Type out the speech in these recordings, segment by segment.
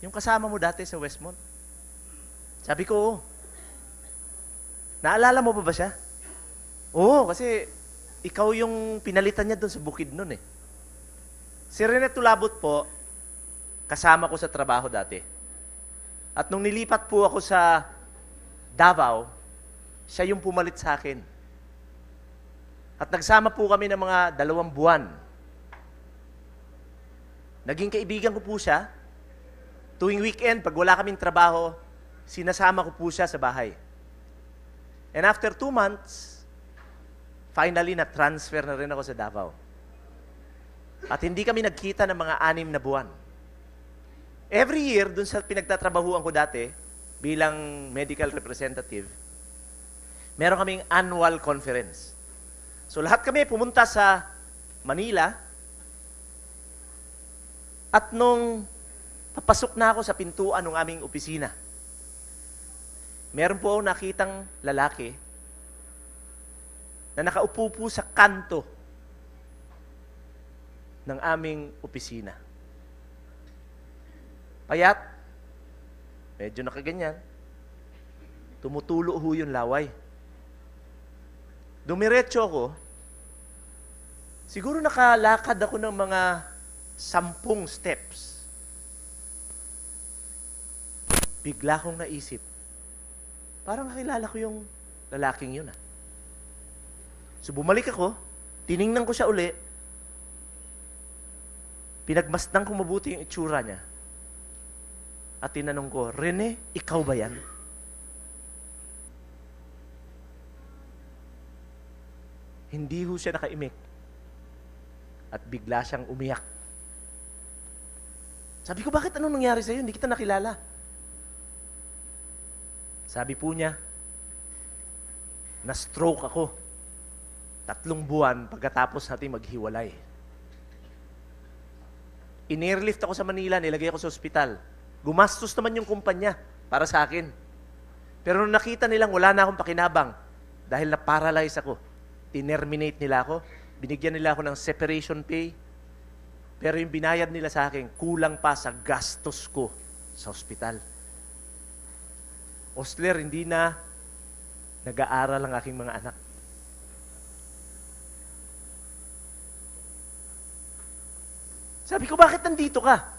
Yung kasama mo dati sa Westmont. Sabi ko, oo. Naalala mo ba siya? Oo, kasi ikaw yung pinalitan niya doon sa bukid nun eh. Si Rene Tulabot po, kasama ko sa trabaho dati. At nung nilipat po ako sa Davao, siya yung pumalit sa akin. At nagsama po kami ng mga 2 buwan. Naging kaibigan ko po siya. Tuwing weekend, pag wala kaming trabaho, sinasama ko po siya sa bahay. And after 2 months, finally na-transfer na rin ako sa Davao. At hindi kami nagkita ng mga 6 na buwan. Every year, dun sa pinagtatrabahuan ko dati, bilang medical representative, meron kaming annual conference. So lahat kami pumunta sa Manila, at nung papasok na ako sa pintuan ng aming opisina, meron po ako nakitang lalaki na nakaupo po sa kanto ng aming opisina. Payat, medyo nakaganyan, tumutulo ho yung laway. Dumiretso ako, siguro nakalakad ako ng mga 10 steps. Bigla kong naisip, parang nakilala ko yung lalaking yun. So bumalik ako, tiningnan ko siya uli, pinagmasdan ko mabuti yung itsura niya, at tinanong ko, Rene, ikaw ba yan? Hindi ho siya nakaimik. At bigla siyang umiyak. Sabi ko, bakit anong nangyari sa'yo? Hindi kita nakilala. Sabi po niya, na-stroke ako 3 buwan pagkatapos natin maghiwalay. In-airlift ako sa Manila, nilagay ako sa ospital. Gumastos naman yung kumpanya para sa akin. Pero nung nakita nilang wala na akong pakinabang, dahil na-paralyze ako, tinerminate nila ako, binigyan nila ako ng separation pay, pero yung binayad nila sa akin, kulang pa sa gastos ko sa ospital. Osler, hindi na nag-aaral ang aking mga anak. Sabi ko, bakit nandito ka?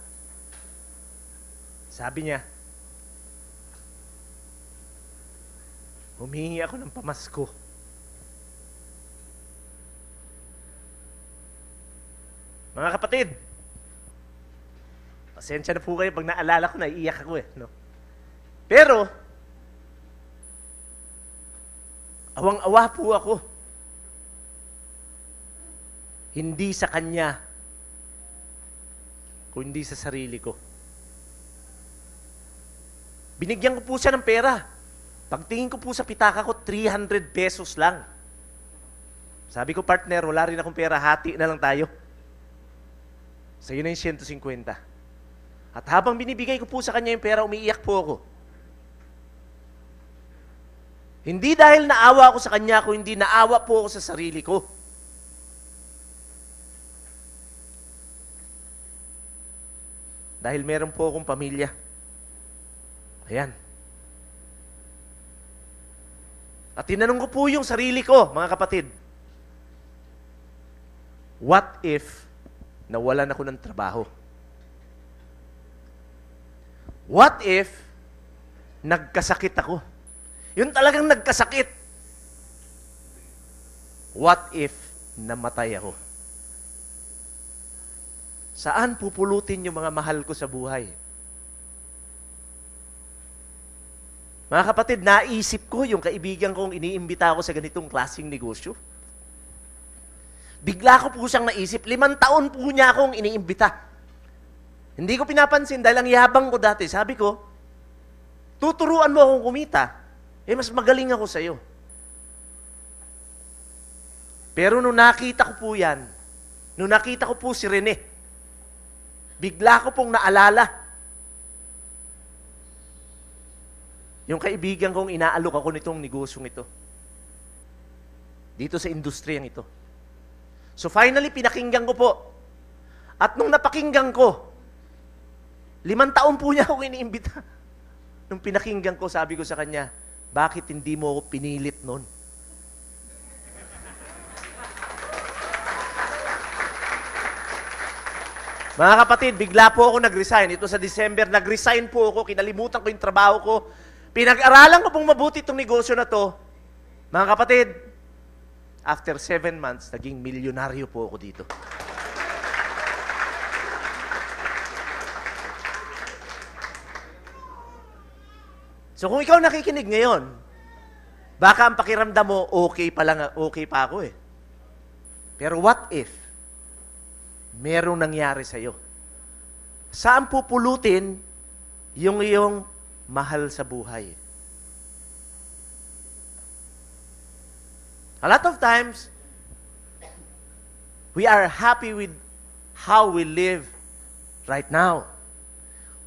Sabi niya, humingi ako ng pamasko. Mga kapatid, pasensya na po kayo pag naalala ko, naiiyak ako eh. No? Pero, awang-awa po ako. Hindi sa kanya, kundi sa sarili ko. Binigyan ko po siya ng pera. Pagtingin ko po sa pitaka ko, 300 pesos lang. Sabi ko, partner, wala rin akong pera, hati na lang tayo. Sa'yo na yung 150. At habang binibigay ko po sa kanya yung pera, umiiyak po ako. Hindi dahil naawa ako sa kanya, kundi naawa po ako sa sarili ko. Dahil meron po akong pamilya. Ayan. At tinanong ko po yung sarili ko, mga kapatid. What if nawalan ako ng trabaho? What if nagkasakit ako? Yun talagang nagkasakit. What if namatay ako? Saan pupulutin yung mga mahal ko sa buhay? Mga kapatid, naisip ko yung kaibigan kong iniimbita ako sa ganitong klaseng negosyo. Bigla ko po siyang naisip, 5 taon po niya akong iniimbita. Hindi ko pinapansin dahil ang yabang ko dati. Sabi ko, tuturuan mo akong kumita. Mas magaling ako sa'yo. Pero nung nakita ko po yan, nung nakita ko po si Rene, bigla ko pong naalala yung kaibigan kong inaalok ako nitong negosyong ito. Dito sa industriyang ito. So finally, pinakinggan ko po. At nung napakinggan ko, 5 taon po niya ako iniimbita. Nung pinakinggan ko, sabi ko sa kanya, bakit hindi mo ako pinilit noon? Mga kapatid, bigla po ako nag-resign. Ito sa December, nag-resign po ako, kinalimutan ko yung trabaho ko. Pinag-aralan ko pong mabuti itong negosyo na to. Mga kapatid, after 7 months, naging milyonaryo po ako dito. So kung ikaw nakikinig ngayon, baka ang pakiramdam mo, okay pa ako eh. Pero what if, merong nangyari sa'yo? Saan pupulutin yung iyong mahal sa buhay? A lot of times, we are happy with how we live right now.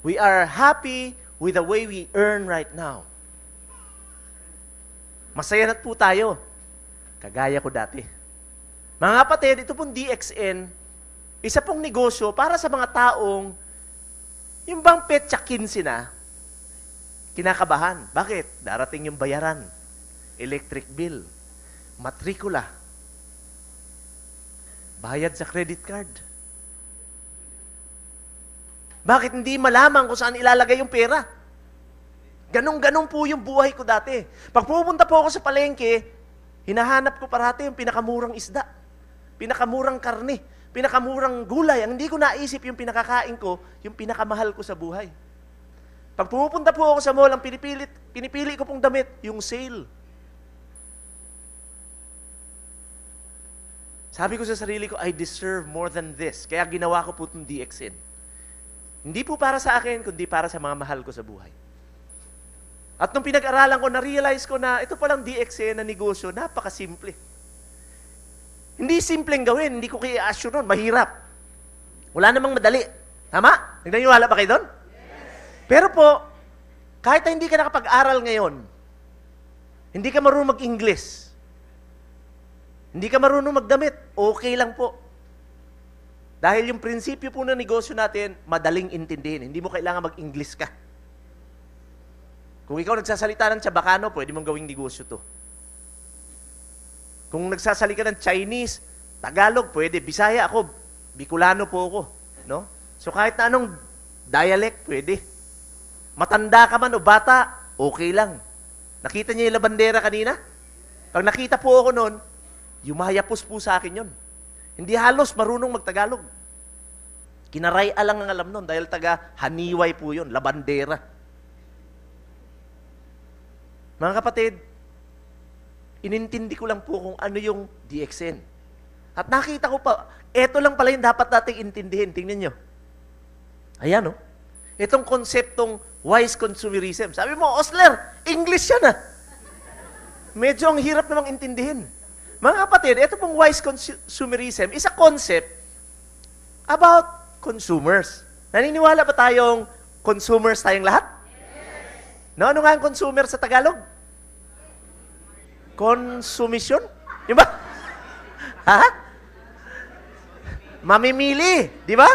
We are happy with the way we earn right now. Masaya na po tayo. Kagaya ko dati. Mga kapatid, ito pong DXN, isa pong negosyo para sa mga taong yung bang petsa 15 na, kinakabahan. Bakit? Darating yung bayaran, electric bill, matrikula, bayad sa credit card. Bakit hindi malaman kung saan ilalagay yung pera? Ganun po yung buhay ko dati. Pag pupunta po ako sa palengke, hinahanap ko parati yung pinakamurang isda, pinakamurang karne, pinakamurang gulay. Ang hindi ko naisip yung pinakakain ko, yung pinakamahal ko sa buhay. Pag pumupunta po ako sa mall, ang pinipili ko pong damit, yung sale. Sabi ko sa sarili ko, I deserve more than this. Kaya ginawa ko po itong DXN. Hindi po para sa akin, kundi para sa mga mahal ko sa buhay. At nung pinag-aralan ko, na-realize ko na ito palang DXN na negosyo, napakasimple. Hindi simpleng gawin, hindi ko kaya-assure nun, mahirap. Wala namang madali. Tama? Nagdaniwala ba kayo doon? Yes. Pero po, kahit na hindi ka nakapag-aral ngayon, hindi ka marunong mag-English, hindi ka marunong magdamit, okay lang po. Dahil yung prinsipyo po ng negosyo natin, madaling intindihin. Hindi mo kailangan mag-English ka. Kung ikaw nagsasalita ng Chabacano, pwede mong gawing negosyo to. Kung nagsasalita ng Chinese, Tagalog, pwede. Bisaya ako, Bicolano po ako. No? So kahit na anong dialect, pwede. Matanda ka man o bata, okay lang. Nakita niyo yung labandera kanina? Pag nakita po ako noon, yumayapos po sa akin yon. Hindi halos marunong magtagalog. Kinaraya lang ang alam nun dahil taga Haniway po yun, labandera. Mga kapatid, inintindi ko lang po kung ano yung DXN. At nakita ko pa, eto lang pala yung dapat nating intindihin. Tingnan nyo. Ayan, oh. Itong konseptong wise consumerism. Sabi mo, Osler, English yan ah. Medyo ang hirap namang intindihin. Mga kapatid, ito pong wise consumerism is a concept about consumers. Naniniwala ba tayong consumers tayong lahat? Yes. No, ano nga ang consumer sa Tagalog? Consumption? Di ba? Ha? Mamimili. Di ba?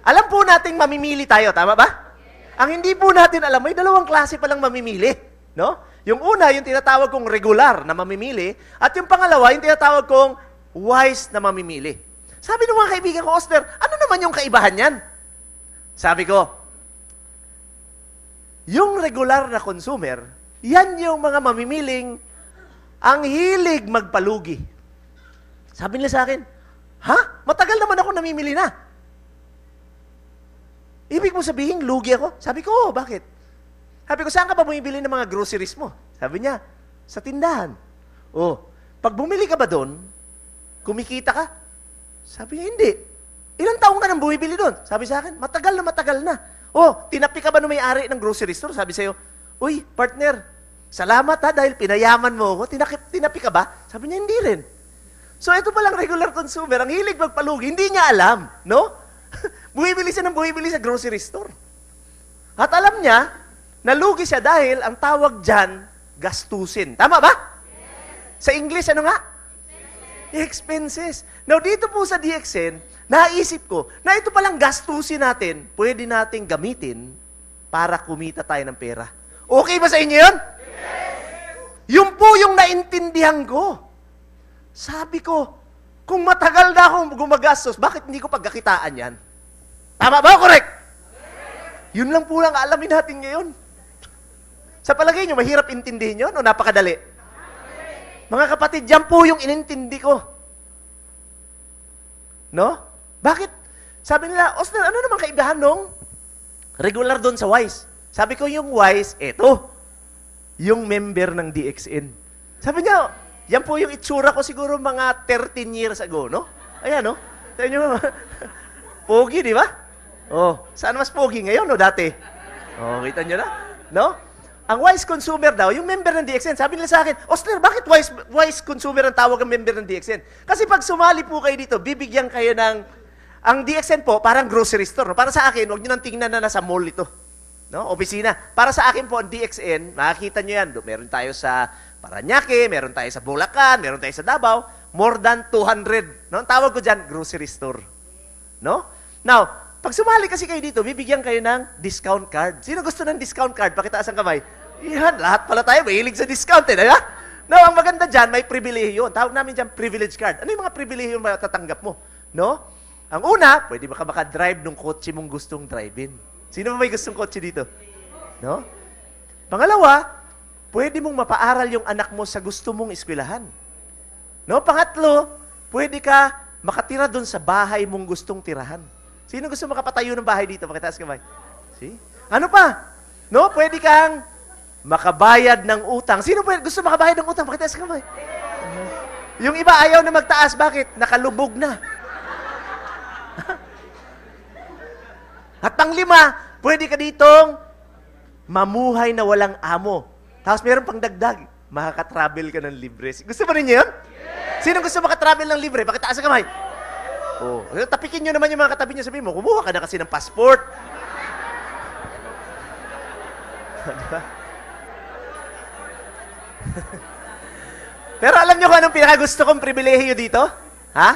Alam po nating mamimili tayo, tama ba? Ang hindi po natin alam, may dalawang klase palang mamimili. No? Yung una, yung tinatawag kong regular na mamimili, at yung pangalawa, yung tinatawag kong wise na mamimili. Sabi ng mga kaibigan ko, Osler, ano naman yung kaibahan yan? Sabi ko, yung regular na consumer, yan yung mga mamimiling ang hilig magpalugi. Sabi nila sa akin, ha? Matagal naman ako namimili na. Ibig mo sabihin, lugi ako? Sabi ko, oh, bakit? Sabi ko, saan ka ba bumibili ng mga groceries mo? Sabi niya, sa tindahan. Oh, pag bumili ka ba doon, kumikita ka? Sabi niya, hindi. Ilang taong ka nang bumibili doon? Sabi sa akin, matagal na. Oh, tinapi ka ba nung may-ari ng grocery store? Sabi sa'yo, uy, partner, salamat ha, dahil pinayaman mo ako. Tinapi ka ba? Sabi niya, hindi rin. So, ito palang regular consumer, ang hilig magpalugi, hindi niya alam, no? Bumibili sa grocery store. At alam niya, nalugi siya dahil ang tawag dyan, gastusin. Tama ba? Yes. Sa English, ano nga? Expenses. Now, dito po sa DXN, naisip ko na ito palang gastusin natin, pwede nating gamitin para kumita tayo ng pera. Okay ba sa inyo yun? Yun po yung naintindihan ko. Sabi ko, kung matagal na akong gumagastos, bakit hindi ko pagkakitaan yan? Tama ba o correct? Yun lang po lang alamin natin ngayon. Sa palagay nyo, mahirap intindihin yun o napakadali? Mga kapatid, yan po yung inintindi ko. No? Bakit? Sabi nila, Osner, ano naman kaibahan nung regular doon sa WISE? Sabi ko, yung WISE, eto, yung member ng DXN. Sabi niya, yan po yung itsura ko siguro mga 13 years ago, no? Ayan, no? Sabi niyo, pogi, di ba? Oh, saan mas pogi ngayon, no? Dati. Oh, kita niyo na? No? Ang wise consumer daw, yung member ng DXN, sabi nila sa akin, Osler, bakit wise consumer ang tawag ang member ng DXN? Kasi pag sumali po kayo dito, bibigyan kayo ng, ang DXN po, parang grocery store. No? Para sa akin, huwag nyo nang tingnan na nasa mall ito. No? Opisina. Para sa akin po, ang DXN, makikita nyo yan. Meron tayo sa Parañaque, meron tayo sa Bulacan, meron tayo sa Davao, more than 200. No? Ang tawag ko dyan, grocery store. No? Now, pag sumali kasi kayo dito, bibigyan kayo ng discount card. Sino gusto ng discount card? Pakitaas ang kamay. Yan, lahat pala tayo, mahilig sa discount eh. Diba? Now, ang maganda dyan, may pribilehiyo. Tawag namin dyan, privilege card. Ano yung mga pribilehiyo na matatanggap mo? No? Ang una, pwede ba ka makadrive ng kotse mong gustong drive-in? Sino ba may gustong kotse dito? No? Pangalawa, pwede mong mapaaral yung anak mo sa gusto mong eskwelahan. No? Pangatlo, pwede ka makatira doon sa bahay mong gustong tirahan. Sino gusto makapatayo ng bahay dito? Pakitaas kamay. See? Ano pa? No? Pwede kang makabayad ng utang. Sino pwede gusto makabayad ng utang? Pakitaas kamay. Yung iba ayaw na magtaas. Bakit? Nakalubog na. At panglima, pwede ka ditong mamuhay na walang amo. Tapos meron pang dagdag. Makaka-travel ka ng libre. Gusto ba ninyo yun? Sino gusto makatravel ng libre? Pakitaas kamay. Oh, tapikin nyo naman yung mga katabi nyo, sabihin mo, kumuha ka na kasi ng passport. Diba? Pero alam nyo kung anong pinakagusto kong pribilehiyo dito? Ha?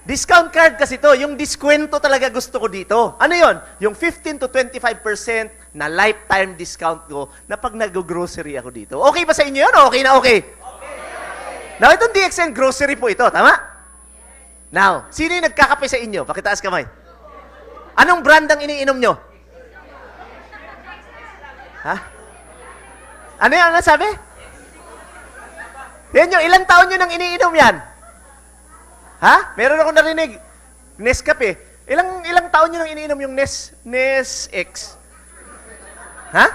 Discount card kasi to. Yung diskwento talaga gusto ko dito. Ano yon? Yung 15 to 25% na lifetime discount ko na pag nag-grocery ako dito. Okay ba sa inyo yun? Okay na okay? Okay. Now, itong DXN grocery po ito. Tama? Now, sino yung nagkakape sa inyo? Pakitaas kamay. Anong brand ang iniinom nyo? Ha? Ano yan? Ano sabi? Yan yung ilang taon nyo nang iniinom yan? Ha? Meron akong narinig. Nescafe. Ilang taon nyo nang iniinom yung Nes X? Ha?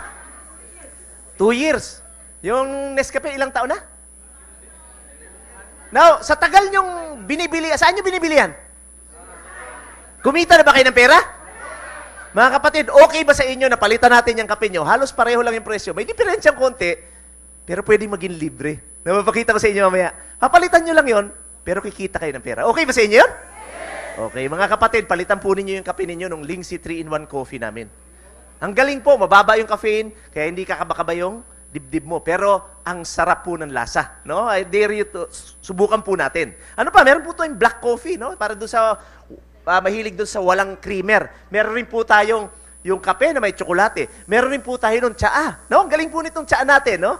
2 years. Yung Nescafe, ilang taon na? Now, sa tagal nyong binibili, saan nyo binibili yan? Kumita na ba kayo ng pera? Mga kapatid, okay ba sa inyo na palitan natin yung kape nyo? Halos pareho lang yung presyo. May diferensyang konti, pero pwedeng maging libre. Napapakita ko sa inyo mamaya. Papalitan nyo lang yon, pero kikita kayo ng pera. Okay ba sa inyo yun? Okay, mga kapatid, palitan po ninyo yung kape ninyo ng Lingsi 3-in-1 coffee namin. Ang galing po, mababa yung caffeine, kaya hindi kakabakaba yung dibdib mo. Pero ang sarap po ng lasa. No? I dare you to, subukan po natin. Ano pa, meron po tayong black coffee, no? Para doon sa, mahilig doon sa walang creamer. Meron rin po tayong yung kape na may tsokolate. Meron rin po tayo ng tsaa. No? Ang galing po nitong tsaa natin, no?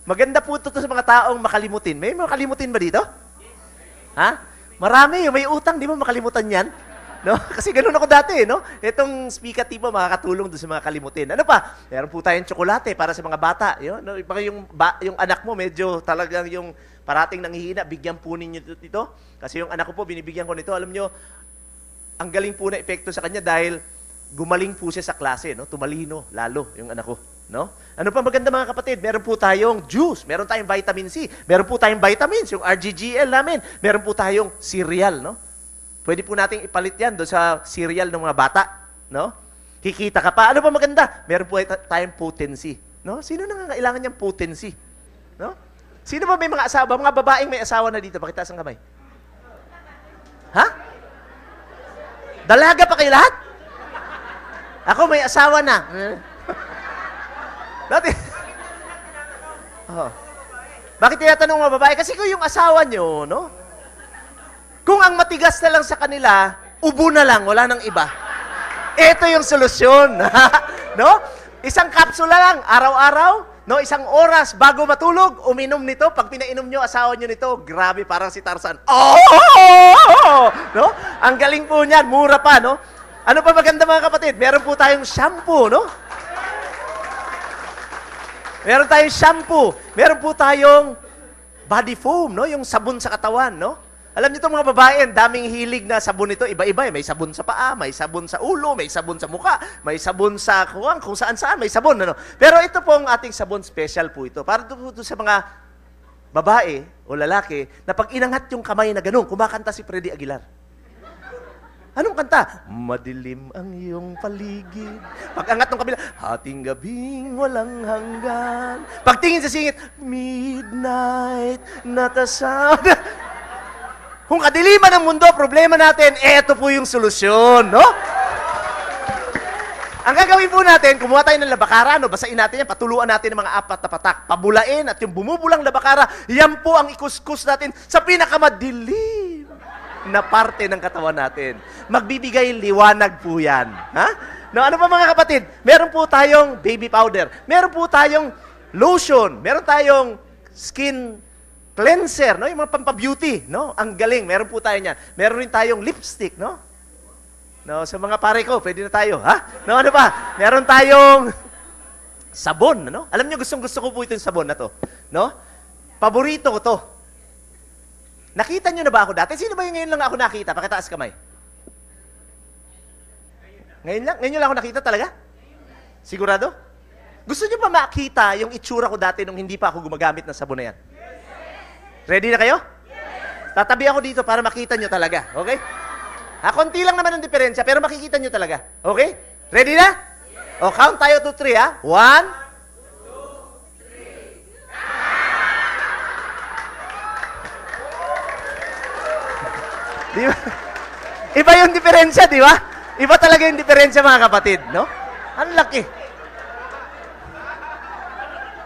Maganda po ito sa mga taong makalimutin. May makalimutin ba dito? Ha? Marami, may utang, di ba makalimutan yan? No? Kasi ganoon ako dati, no? Itong speaker tipo makakatulong doon sa mga kalimutin. Ano pa? Meron po tayong tsokolate para sa mga bata. Yun, no? Yung anak mo medyo talagang yung parating nanghihina, bigyan po ninyo ito. Kasi yung anak ko po, binibigyan ko nito. Alam nyo, ang galing po na epekto sa kanya dahil gumaling po siya sa klase, no? Tumalino lalo yung anak ko, no? Ano pa maganda mga kapatid? Meron po tayong juice, meron tayong vitamin C, meron po tayong vitamins, yung RGGL namin, meron po tayong cereal, no? Pwede po nating ipalit yan doon sa cereal ng mga bata, no? Kikita ka pa. Ano pa maganda? Meron po tayong potency, no? Sino nangangailangan niyang potency, no? Sino ba may mga asawa? Mga babaeng may asawa na dito, pakitaas ang kamay. Ha? Dalaga pa kayo lahat? Ako may asawa na. Dati. Oh. Bakit tinatanong mga babae? Kasi kung yung asawa nyo, no? Kung ang matigas na lang sa kanila, Ubo na lang, wala nang iba. Ito yung solusyon. No? Isang kapsula lang, araw-araw, no? Isang oras bago matulog, uminom nito. Pag pinainom nyo, asawa nyo nito, grabe, parang si Tarzan. Oh! No? Ang galing po niyan, mura pa, no? Ano pa maganda mga kapatid? Meron po tayong shampoo, no? Meron tayong shampoo. Meron po tayong body foam, no? Yung sabon sa katawan, no? Alam niyo itong mga babae, ang daming hilig na sabon nito, iba-iba. May sabon sa paa, may sabon sa ulo, may sabon sa muka, may sabon sa kung saan-saan, may sabon. Ano? Pero ito pong ating sabon, special po ito. Para ito sa mga babae o lalaki na pag inangat yung kamay na ganun, kumakanta si Freddy Aguilar. Anong kanta? Madilim ang iyong paligid. Pag angat ng kabila, hating gabing walang hanggan. Pagtingin sa singit, midnight, not a sound. Kung kadiliman ng mundo, problema natin, eto po yung solusyon, no? Ang gagawin po natin, kumuha tayo ng labakara, no? Basain natin yan, patuluan natin ng mga 4 na patak, pabulain, at yung bumubulang labakara, yan po ang ikuskus natin sa pinakamadilim na parte ng katawan natin. Magbibigay liwanag po yan. Ha? No, ano pa mga kapatid? Meron po tayong baby powder, meron po tayong lotion, meron tayong skin cleanser, no? Yung mga pampabeauty, no? Ang galing, meron po tayo niyan. Meron rin tayong lipstick, no? No, sa mga pare ko, pwede na tayo, ha? No, ano ba? Meron tayong sabon, no? Alam niyo, gustong-gusto ko po itong sabon na to, no? Paborito ko to. Nakita niyo na ba ako dati? Sino ba yung ngayon lang ako nakita? Pakitaas kamay. Ngayon lang ako nakita talaga? Sigurado? Gusto niyo pa makita yung itsura ko dati nung hindi pa ako gumagamit ng sabon na yan? Ready na kayo? Yes! Tatabi ako dito para makita nyo talaga. Okay? Konti lang naman ang diferensya, pero makikita nyo talaga. Okay? Ready na? Yes! O, count tayo to 3, ha? 1, 2, 3. Di ba? Iba yung diferensya, di ba? Iba talaga yung diferensya, mga kapatid, no? Ang laki.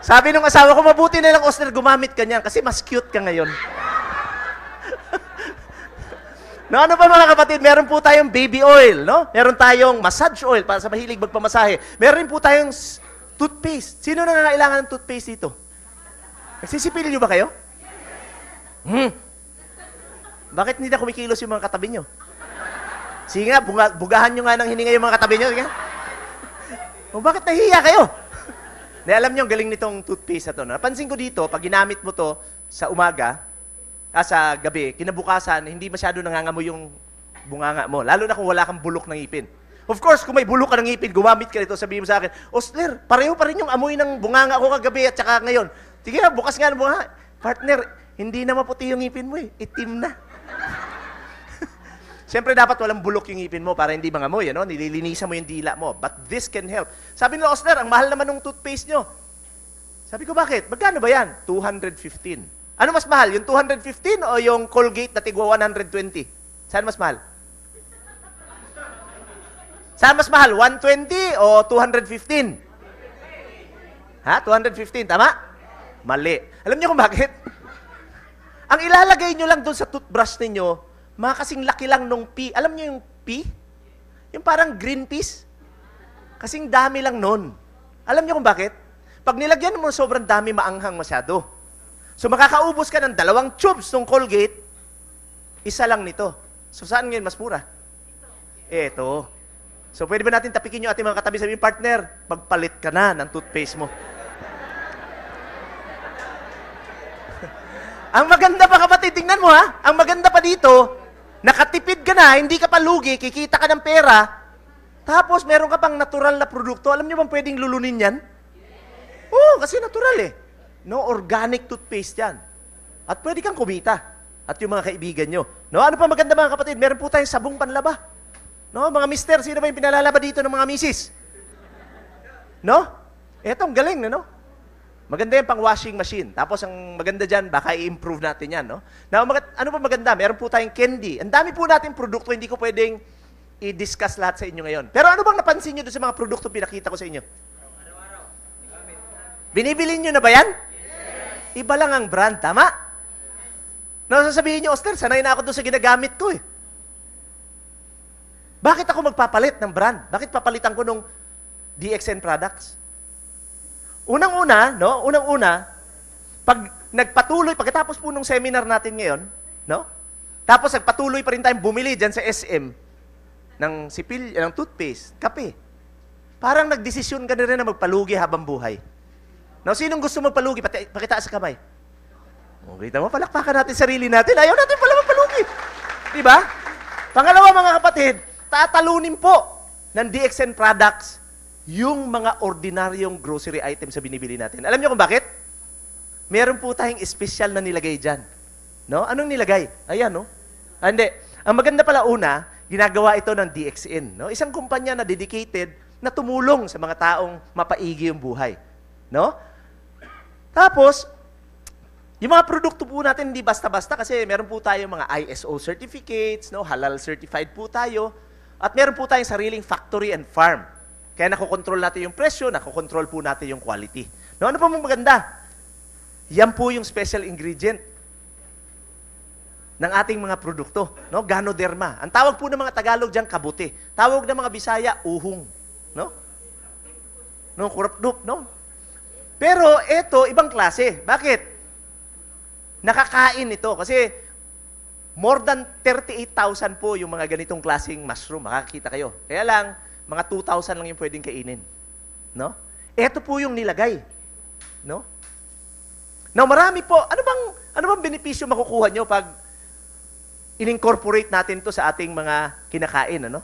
Sabi nung asawa ko, mabuti na lang, Osner, gumamit ka niyan kasi mas cute ka ngayon. No, ano pa mga kapatid? Meron po tayong baby oil, no? Meron tayong massage oil para sa mahilig magpamasahe. Meron rin po tayong toothpaste. Sino na nangailangan ng toothpaste dito? Nagsisipil niyo ba kayo? Bakit hindi na kumikilos yung mga katabi niyo? Sige nga, bugahan niyo nga ng hininga yung mga katabi niyo. Sige. O bakit nahihiya kayo? Alam niyo, ang galing nitong toothpaste na to. Napansin ko dito, pag ginamit mo to sa umaga, sa gabi, kinabukasan, hindi masyado nangangamoy yung bunganga mo. Lalo na kung wala kang bulok ng ngipin. Of course, kung may bulok ka ng ngipin, gumamit ka nito, sabihin mo sa akin, Osler, pareho pa rin yung amoy ng bunganga ko kagabi at saka ngayon. Sige na, bukas nga ng bunganga. Partner, hindi na maputi yung ngipin mo eh. Itim na. Siyempre, dapat walang bulok yung ngipin mo para hindi mangamoy, ano? Nililinisan mo yung dila mo. But this can help. Sabi nila, Osler, ang mahal naman ng toothpaste nyo. Sabi ko, bakit? Magkano ba yan? 215. Ano mas mahal? Yung 215 o yung Colgate na tigwa 120? Saan mas mahal? Saan mas mahal? 120 o 215? Ha? 215, tama? Mali. Alam niyo kung bakit? Ang ilalagay nyo lang doon sa toothbrush ninyo, mga kasing laki lang nung pea. Alam niyo yung pea? Yung parang green peas? Kasing dami lang nun. Alam niyo kung bakit? Pag nilagyan mo sobrang dami, maanghang masyado. So makakaubos ka ng 2 tubes ng Colgate, isa lang nito. So saan ngayon mas mura? Ito. So pwede ba natin tapikin yung ating mga katabi, sabihin, partner, magpalit ka na ng toothpaste mo. Ang maganda pa kapatid, tingnan mo ha, ang maganda pa dito, nakatipid ka na, hindi ka pa lugi, kikita ka ng pera, tapos meron ka pang natural na produkto. Alam niyo bang pwedeng lulunin yan? Oo, kasi natural eh. No, organic toothpaste yan. At pwede kang kumita. At yung mga kaibigan nyo. No, ano pa maganda mga kapatid? Meron po tayong sabong panlaba. No, mga mister, sino ba yung pinalalaba dito ng mga misis? No? Eto, ang galing, no? Maganda yung pang washing machine. Tapos ang maganda dyan, baka i-improve natin yan, no? Now, ano pa maganda? Meron po tayong candy. Ang dami po natin produkto, hindi ko pwedeng i-discuss lahat sa inyo ngayon. Pero ano bang napansin nyo doon sa mga produkto pinakita ko sa inyo? Binibili nyo na ba yan? Yes. Iba lang ang brand, tama? No, sasabihin nyo, Oster, sanay na ako doon sa ginagamit ko eh. Bakit ako magpapalit ng brand? Bakit papalitan ko nung DXN products? Unang-una, no? Pag nagpatuloy, pagkatapos po nung seminar natin ngayon, no? Tapos nagpatuloy pa rin tayong bumili dyan sa SM ng ng toothpaste, kape. Parang nagdesisyon ka na rin na magpalugi habang buhay. Now, sinong gusto magpalugi? Pakita sa kamay. Kita mo, palakpakan natin sarili natin. Ayaw natin pala magpalugi. Di ba? Pangalawa, mga kapatid, tatalunin po ng DXN products yung mga ordinaryong grocery items sa binibili natin. Alam niyo kung bakit? Meron po tayong espesyal na nilagay dyan. No? Anong nilagay? Ayan, no? Hindi. Ang maganda pala una, ginagawa ito ng DXN. No? Isang kumpanya na dedicated na tumulong sa mga taong mapaigi yung buhay. No? Tapos, yung mga produkto po natin hindi basta-basta kasi meron po tayong mga ISO certificates, no? Halal certified po tayo, at meron po tayong sariling factory and farm. Kaya nakokontrol natin yung presyo, nakokontrol po natin yung quality. No? Ano pa mong maganda? Yan po yung special ingredient ng ating mga produkto, no? Ganoderma. Ang tawag po ng mga Tagalog diyan kabuti. Tawag ng mga Bisaya uhong, no? No, kurapdup, no? Pero ito ibang klase. Bakit? Nakakain ito kasi more than 38,000 po yung mga ganitong klaseng mushroom. Makakita kayo. Kaya lang mga 2,000 lang yung pwedeng kainin, no? Ito po yung nilagay, no? Now, marami po. Ano bang benepisyo makukuha nyo pag in-incorporate natin to sa ating mga kinakain, ano?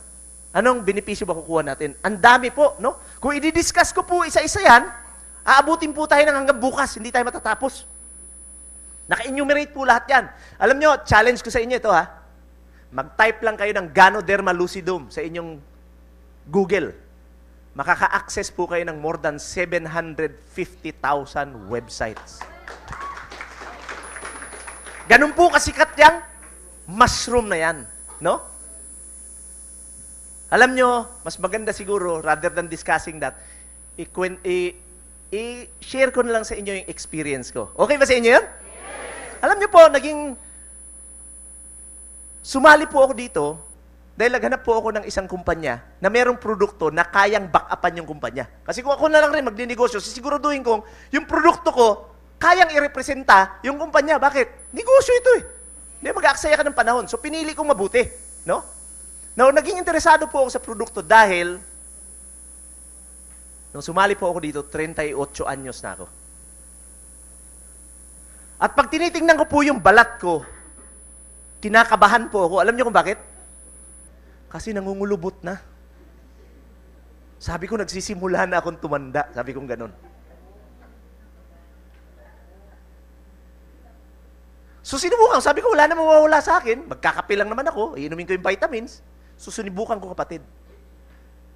Anong benepisyo makukuha natin? Ang dami po, no? Kung i-discuss ko po isa-isa yan, aabutin po tayo ng hanggang bukas, hindi tayo matatapos. Naka-enumerate po lahat yan. Alam nyo, challenge ko sa inyo ito, ha? Mag-type lang kayo ng Ganoderma lucidum sa inyong Google. Makaka-access po kayo ng more than 750,000 websites. Ganun po kasikat yang mushroom na yan, no? Alam nyo, mas maganda siguro, rather than discussing that, i-share ko na lang sa inyo yung experience ko. Okay ba sa inyo yun? Yes. Alam nyo po, sumali po ako dito dahil naghanap po ako ng isang kumpanya na merong produkto na kayang back-upan yung kumpanya. Kasi kung ako na lang rin magninegosyo, sisiguraduhin kong yung produkto ko, kayang i-representa yung kumpanya. Bakit? Negosyo ito eh. Hindi, mag-aaksaya ka ng panahon. So, pinili kong mabuti. No? Now, naging interesado po ako sa produkto dahil nung sumali po ako dito, 38 anyos na ako. At pag tinitingnan ko po yung balat ko, kinakabahan po ako. Alam niyo kung bakit? Kasi nangungulubot na. Sabi ko, nagsisimula na akong tumanda. Sabi kong ganun. So, sinubukan. Sabi ko, wala na mawawala sa akin. Magkakape lang naman ako. Iinumin ko yung vitamins. So, sunibukan ko, kapatid.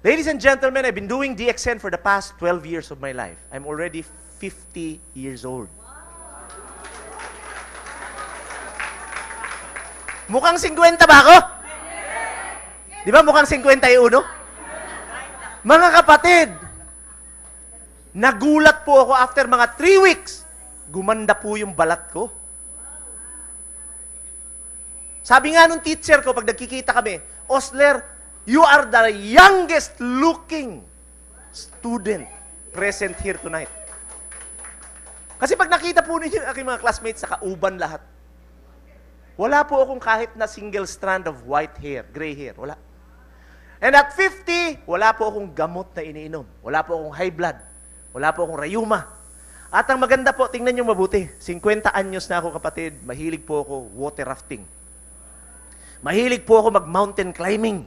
Ladies and gentlemen, I've been doing DXN for the past 12 years of my life. I'm already 50 years old. Mukhang 50 ba ako? Di ba mukhang 51? Mga kapatid, nagulat po ako after mga 3 weeks. Gumanda po yung balat ko. Sabi nga nung teacher ko, pag nagkikita kami, Osler, you are the youngest looking student present here tonight. Kasi pag nakita po ninyo yung aking mga classmates, nakauban lahat. Wala po akong kahit na single strand of white hair, gray hair. Wala. And at 50, wala po akong gamot na iniinom. Wala po akong high blood. Wala po akong rayuma. At ang maganda po, tingnan nyo mabuti, 50 anyos na ako, kapatid, mahilig po ako water rafting. Mahilig po ako mag-mountain climbing.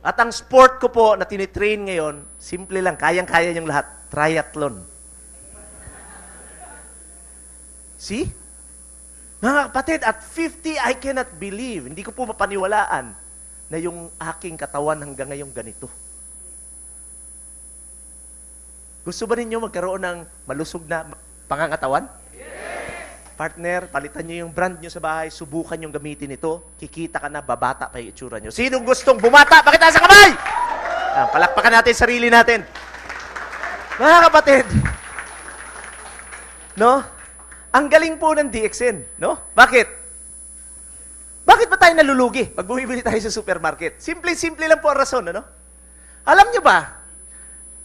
At ang sport ko po na tinitrain ngayon, simple lang, kayang-kaya niyong lahat, triathlon. See? Mga kapatid, at 50, I cannot believe, hindi ko po mapaniwalaan na yung aking katawan hanggang ngayong ganito. Gusto ba ninyo magkaroon ng malusog na pangangatawan? Yes! Partner, palitan nyo yung brand nyo sa bahay, subukan yung gamitin ito, kikita ka na, babata pa yung itsura nyo. Sinong gustong bumata? Pakita sa kamay! Palakpakan natin sarili natin. Mga kapatid, no? Ang galing po ng DXN, no? Bakit? Bakit ba tayo nalulugi pag bumibili tayo sa supermarket? Simple-simple lang po ang rason, ano? Alam nyo ba,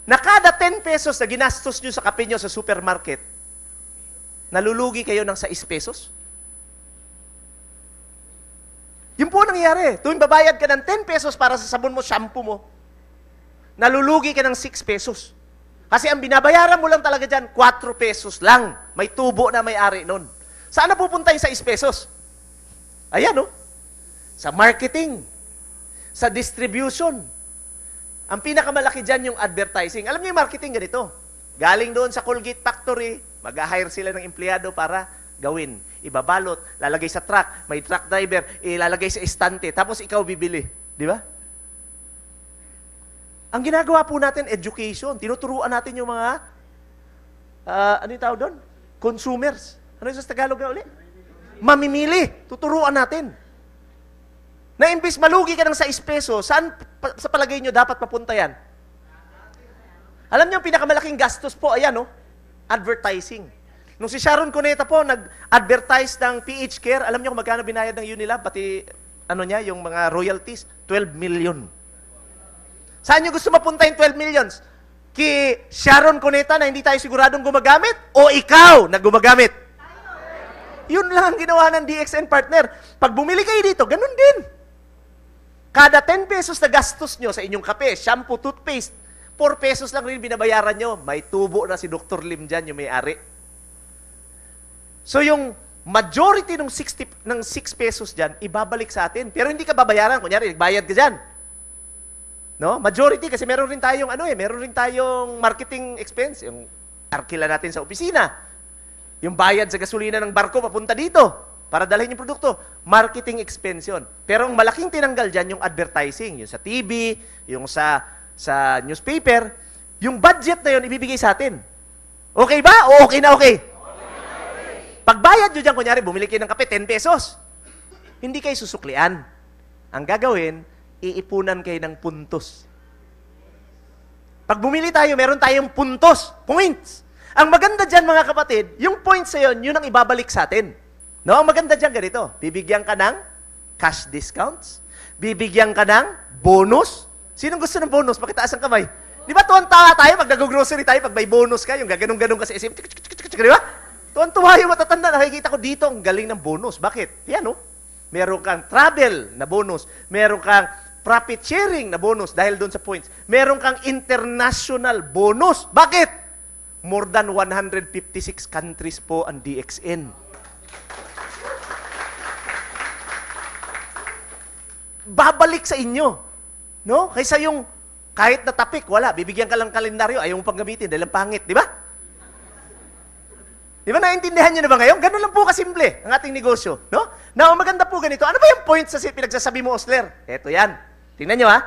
na kada 10 pesos na ginastos nyo sa kape nyo sa supermarket, nalulugi kayo ng 6 pesos? Yun po nangyayari. Tuwing babayad ka ng 10 pesos para sa sabon mo, shampoo mo, nalulugi ka ng 6 pesos. Kasi ang binabayaran mo lang talaga dyan, 4 pesos lang. May tubo na may-ari nun. Saan na pupunta yung 6 pesos? Ayan, no? Sa marketing, sa distribution. Ang pinakamalaki dyan yung advertising. Alam niyo yung marketing ganito. Galing doon sa Colgate Factory, mag-hire sila ng empleyado para gawin. Ibabalot, lalagay sa truck, may truck driver, ilalagay sa estante, tapos ikaw bibili. Di ba? Ang ginagawa po natin, education. Tinuturuan natin yung mga, ano yung tawag doon? Consumers. Ano yung sa Tagalog na uli? Mamimili. Tuturuan natin. Na imbis malugi ka ng 6 peso, saan sa palagay nyo dapat papunta yan? Alam nyo, ang pinakamalaking gastos po, ayan, no? Advertising. Nung si Sharon Cuneta po, nag-advertise ng PH Care, alam nyo kung magkano binayad ng Unilab, pati, ano niya, yung mga royalties, 12 million. Saan nyo gusto mapunta yung 12 millions? Ki Sharon Cuneta na hindi tayo siguradong gumagamit? O ikaw na gumagamit? Yun lang ang ginawa ng DXN partner. Pag bumili kayo dito, ganun din. Kada 10 pesos na gastos nyo sa inyong kape, shampoo, toothpaste, 4 pesos lang rin binabayaran nyo. May tubo na si Dr. Lim dyan, yung may-ari. So yung majority ng 6 pesos dyan, ibabalik sa atin. Pero hindi ka babayaran. Kunyari, bayad ka dyan. No? Majority, kasi meron rin tayong, meron rin tayong marketing expense. Yung arkila natin sa opisina. Yung bayad sa gasolina ng barko papunta dito para dalhin yung produkto. Marketing expense yun. Pero ang malaking tinanggal dyan yung advertising. Yung sa TV, yung sa newspaper. Yung budget na yun, ibibigay sa atin. Okay ba? O okay na okay? Pagbayad nyo dyan, kunyari, bumili kayo ng kape, 10 pesos. Hindi kayo susuklian. Ang gagawin, iipunan kayo ng puntos. Pag bumili tayo, meron tayong puntos, points. Ang maganda dyan, mga kapatid, yung points na yun, yun ang ibabalik sa atin. No, ang maganda dyan ganito, bibigyan ka ng cash discounts, bibigyan ka ng bonus. Sinong gusto ng bonus? Pakitaas ang kamay. Di ba tuwan-tawa tayo pag nag-grocery tayo, pag may bonus ka, yung gaganong-ganong ka sa SM, di ba? Tuwan-tuwa yung matatanda, nakikita ko dito, ang galing ng bonus. Bakit? Yan, no? Meron kang travel na bonus, meron kang profit sharing na bonus dahil doon sa points. Meron kang international bonus. Bakit? More than 156 countries po ang DXN. Babalik sa inyo. No? Kaysa yung kahit na topic, wala. Bibigyan ka lang kalendaryo, ayaw mo pang gamitin dahil ang pangit. Di ba? Di ba naintindihan nyo na ba ngayon? Ganun lang po kasimple ang ating negosyo. No? Now, maganda po ganito. Ano ba yung points sa pinagsasabi mo, Osler? Eto yan. Tingnan nyo, ha?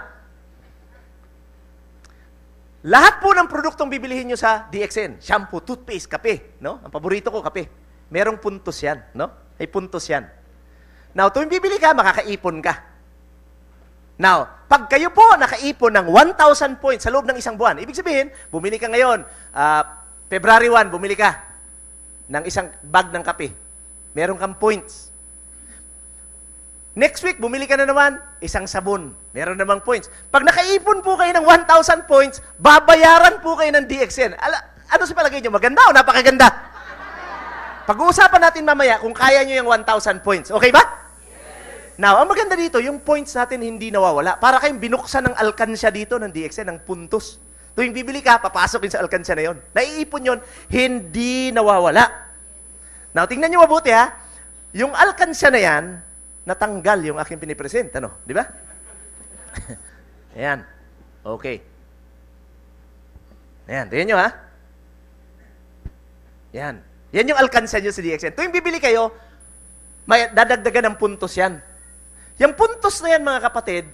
Lahat po ng produktong bibilihin nyo sa DXN, shampoo, toothpaste, kape, no? Ang paborito ko, kape. Merong puntos yan, no? May puntos yan. Now, tuwing bibili ka, makakaipon ka. Now, pag kayo po nakaipon ng 1,000 points sa loob ng isang buwan, ibig sabihin, bumili ka ngayon, February 1, bumili ka ng isang bag ng kape. Meron kang points. Next week, bumili ka na naman, isang sabon. Meron namang points. Pag nakaipon po kayo ng 1,000 points, babayaran po kayo ng DXN. Ano sa palagay nyo? Maganda o napakaganda? Pag-uusapan natin mamaya kung kaya nyo yung 1,000 points. Okay ba? Now, ang maganda dito, yung points natin hindi nawawala. Para kayong binuksan ng alkansya dito ng DXN, ng puntos. Tuwing bibili ka, papasok yun sa alkansya na yun. Naiipon yun, hindi nawawala. Now, tingnan nyo mabuti ha. Yung alkansya na yan, natanggal yung aking pinipresent. Ano? Di ba? Ayan. Okay. Ayan. Tingnan nyo ha. Ayan. Yan yung alkansya nyo sa DXN. Tuwing bibili kayo, may dadagdagan ng puntos yan. Yung puntos na yan, mga kapatid,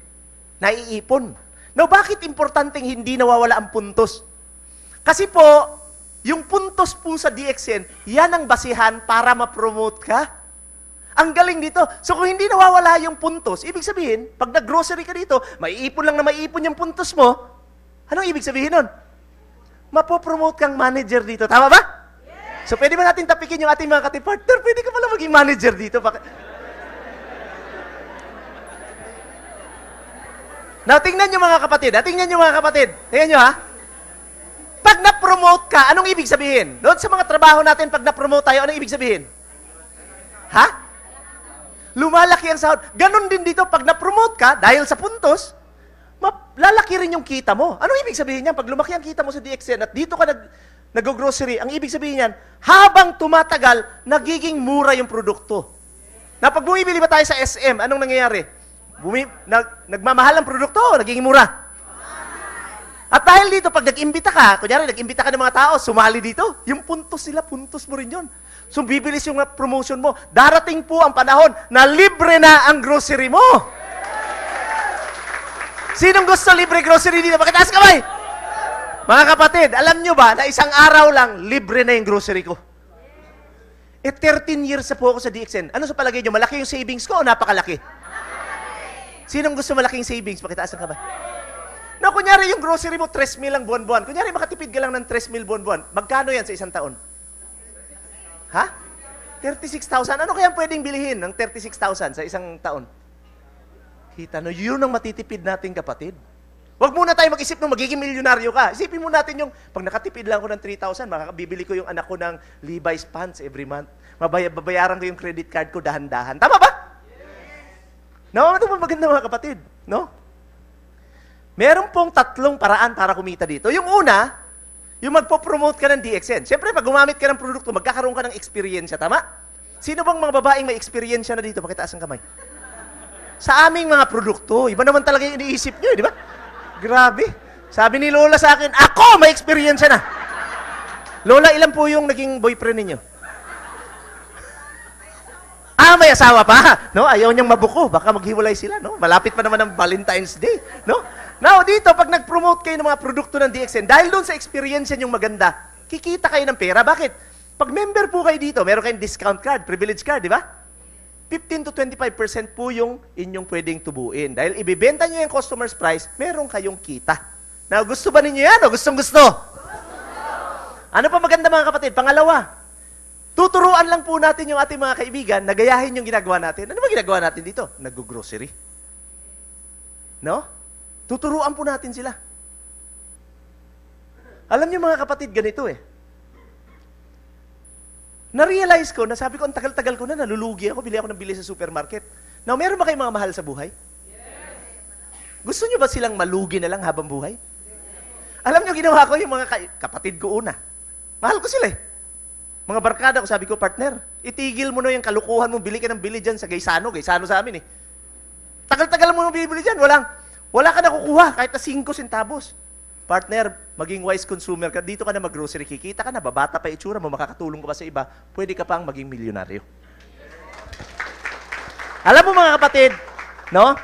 naiipon. Now, bakit importanteng hindi nawawala ang puntos? Kasi po, yung puntos po sa DXN, yan ang basihan para ma-promote ka. Ang galing dito. So, kung hindi nawawala yung puntos, ibig sabihin, pag nag-grocery ka dito, maiipon lang na maiipon yung puntos mo, anong ibig sabihin nun? Mapopromote kang manager dito. Tama ba? Yes! So, pwede ba natin tapikin yung ating mga katipartner? Pwede ka pala maging manager dito. Now, tingnan nyo mga kapatid. Tingnan nyo mga kapatid. Tingnan nyo ha. Pag na-promote ka, anong ibig sabihin? Doon sa mga trabaho natin, pag na-promote tayo, anong ibig sabihin? Ha? Lumalaki ang sahod. Ganon din dito, pag na-promote ka, dahil sa puntos, lalaki rin yung kita mo. Anong ibig sabihin niyan? Pag lumaki ang kita mo sa DXN at dito ka nag-grocery, ang ibig sabihin niyan, habang tumatagal, nagiging mura yung produkto. Na pag bumibili ba tayo sa SM, anong nangyayari? Nagmamahal ang produkto, nagiging mura. At dahil dito, pag nag-imbita ka, kunyari, nag-imbita ka ng mga tao, sumali dito, yung puntos sila, puntos mo rin yun. So, bibilis yung promotion mo. Darating po ang panahon na libre na ang grocery mo. Sinong gusto libre grocery dito? Pakitaas kamay! Mga kapatid, alam nyo ba na isang araw lang, libre na yung grocery ko? 13 years na po ako sa DXN. Ano sa palagay nyo? Malaki yung savings ko o napakalaki? Sinong gusto malaking savings? Pakitaas ang kamay. No, kunyari yung grocery mo, 3,000 lang buwan-buwan. Kunyari makatipid ka lang ng 3,000 buwan-buwan. Magkano yan sa isang taon? Ha? 36,000. Ano kaya pwedeng bilihin ng 36,000 sa isang taon? Kita no, yun ang matitipid natin kapatid. Huwag muna tayo mag-isip nung magiging milyonaryo ka. Isipin mo natin yung, pag nakatipid lang ako ng 3,000, makakabibili ko yung anak ko ng Levi's pants every month. Babayaran ko yung credit card ko dahan-dahan. Tama ba? No, ito pa maganda mga kapatid. No? Meron pong 3 paraan para kumita dito. Yung una, yung magpo-promote ka ng DXN. Siyempre, pag gumamit ka ng produkto, magkakaroon ka ng experience. Tama? Sino bang mga babaeng may experience na dito? Pakitaas ang kamay. Sa aming mga produkto, iba naman talaga yung iniisip nyo, di ba? Grabe. Sabi ni Lola sa akin, ako may experience na. Lola, ilan po yung naging boyfriend ninyo? May asawa pa. No, ayaw niyang mabuko. Baka maghiwalay sila, no? Malapit pa naman ang Valentine's Day, no? Now, dito, pag nag-promote kayo ng mga produkto ng DXN, dahil doon sa experience yung maganda, kikita kayo ng pera. Bakit? Pag member po kayo dito, meron kayong discount card, privilege card, di ba? 15 to 25% po yung inyong pwedeng tubuin. Dahil ibibenta nyo yung customer's price, meron kayong kita. Now, gusto ba ninyo yan o gustong-gusto? Ano pa maganda mga kapatid? Pangalawa, tuturuan lang po natin yung ating mga kaibigan na gayahin yung ginagawa natin. Ano ba ginagawa natin dito? Nag-grocery. No? Tuturuan po natin sila. Alam niyo mga kapatid, ganito eh. Na-realize ko, nasabi ko, ang tagal-tagal ko na, nalulugi ako, bili ako ng bili sa supermarket. Now, meron ba kayong mga mahal sa buhay? Yes. Gusto niyo ba silang malugi na lang habang buhay? Yes. Alam niyo, ginawa ko yung mga kapatid ko una. Mahal ko sila eh. Mga barkada ko, sabi ko, partner, itigil mo na yung kalukuhan mo, bili ka ng bili dyan sa Gaisano sa amin eh. Tagal-tagal mo nang bili dyan, wala ka nakukuha, kahit na 5 centavos. Partner, maging wise consumer ka, dito ka na mag-grocery, kikita ka na, babata pa itsura mo, makakatulong ka pa sa iba, pwede ka pang maging milyonaryo. Alam mo mga kapatid, no?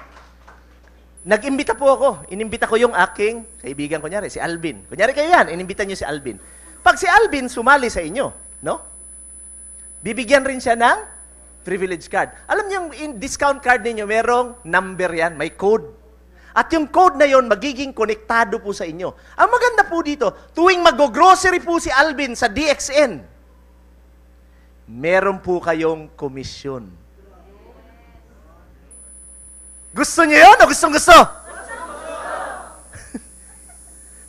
Nag-imbita po ako. Inimbita ko yung aking kaibigan, kunyari, si Alvin. Kunyari kayo yan, inimbita niyo si Alvin. Pag si Alvin sumali sa inyo, no? Bibigyan rin siya ng privilege card. Alam niyo yung discount card ninyo, merong number yan, may code. At yung code na yon magiging konektado po sa inyo. Ang maganda po dito, tuwing mag-grocery po si Alvin sa DXN, meron po kayong komisyon. Gusto niyo yun o gustong-gusto?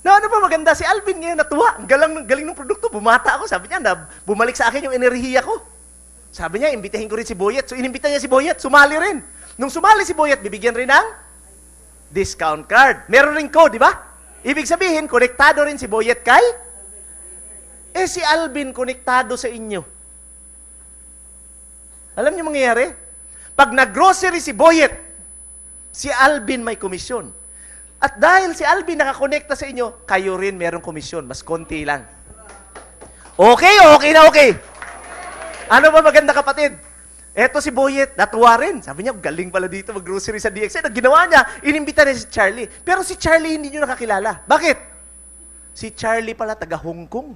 No, ano pa maganda? Si Alvin ngayon natuwa. Ang galing ng produkto. Bumata ako. Sabi niya, bumalik sa akin yung enerhiya ko. Sabi niya, imbitahin ko rin si Boyet. So, inimbita niya si Boyet. Sumali rin. Nung sumali si Boyet, bibigyan rin ng discount card. Meron rin code, di ba? Ibig sabihin, konektado rin si Boyet kay? Si Alvin, konektado sa inyo. Alam niyo mangyayari? Pag nag-grocery si Boyet, si Alvin may komisyon. At dahil si Alvin nakakonekta sa inyo, kayo rin merong komisyon. Mas konti lang. Okay na okay. Ano ba maganda kapatid? Eto si Boyet, natuwa rin. Sabi niya, galing pala dito mag-grocery sa DXN. Ang ginawa niya, inimbita niya si Charlie. Pero si Charlie hindi niyo nakakilala. Bakit? Si Charlie pala taga Hong Kong.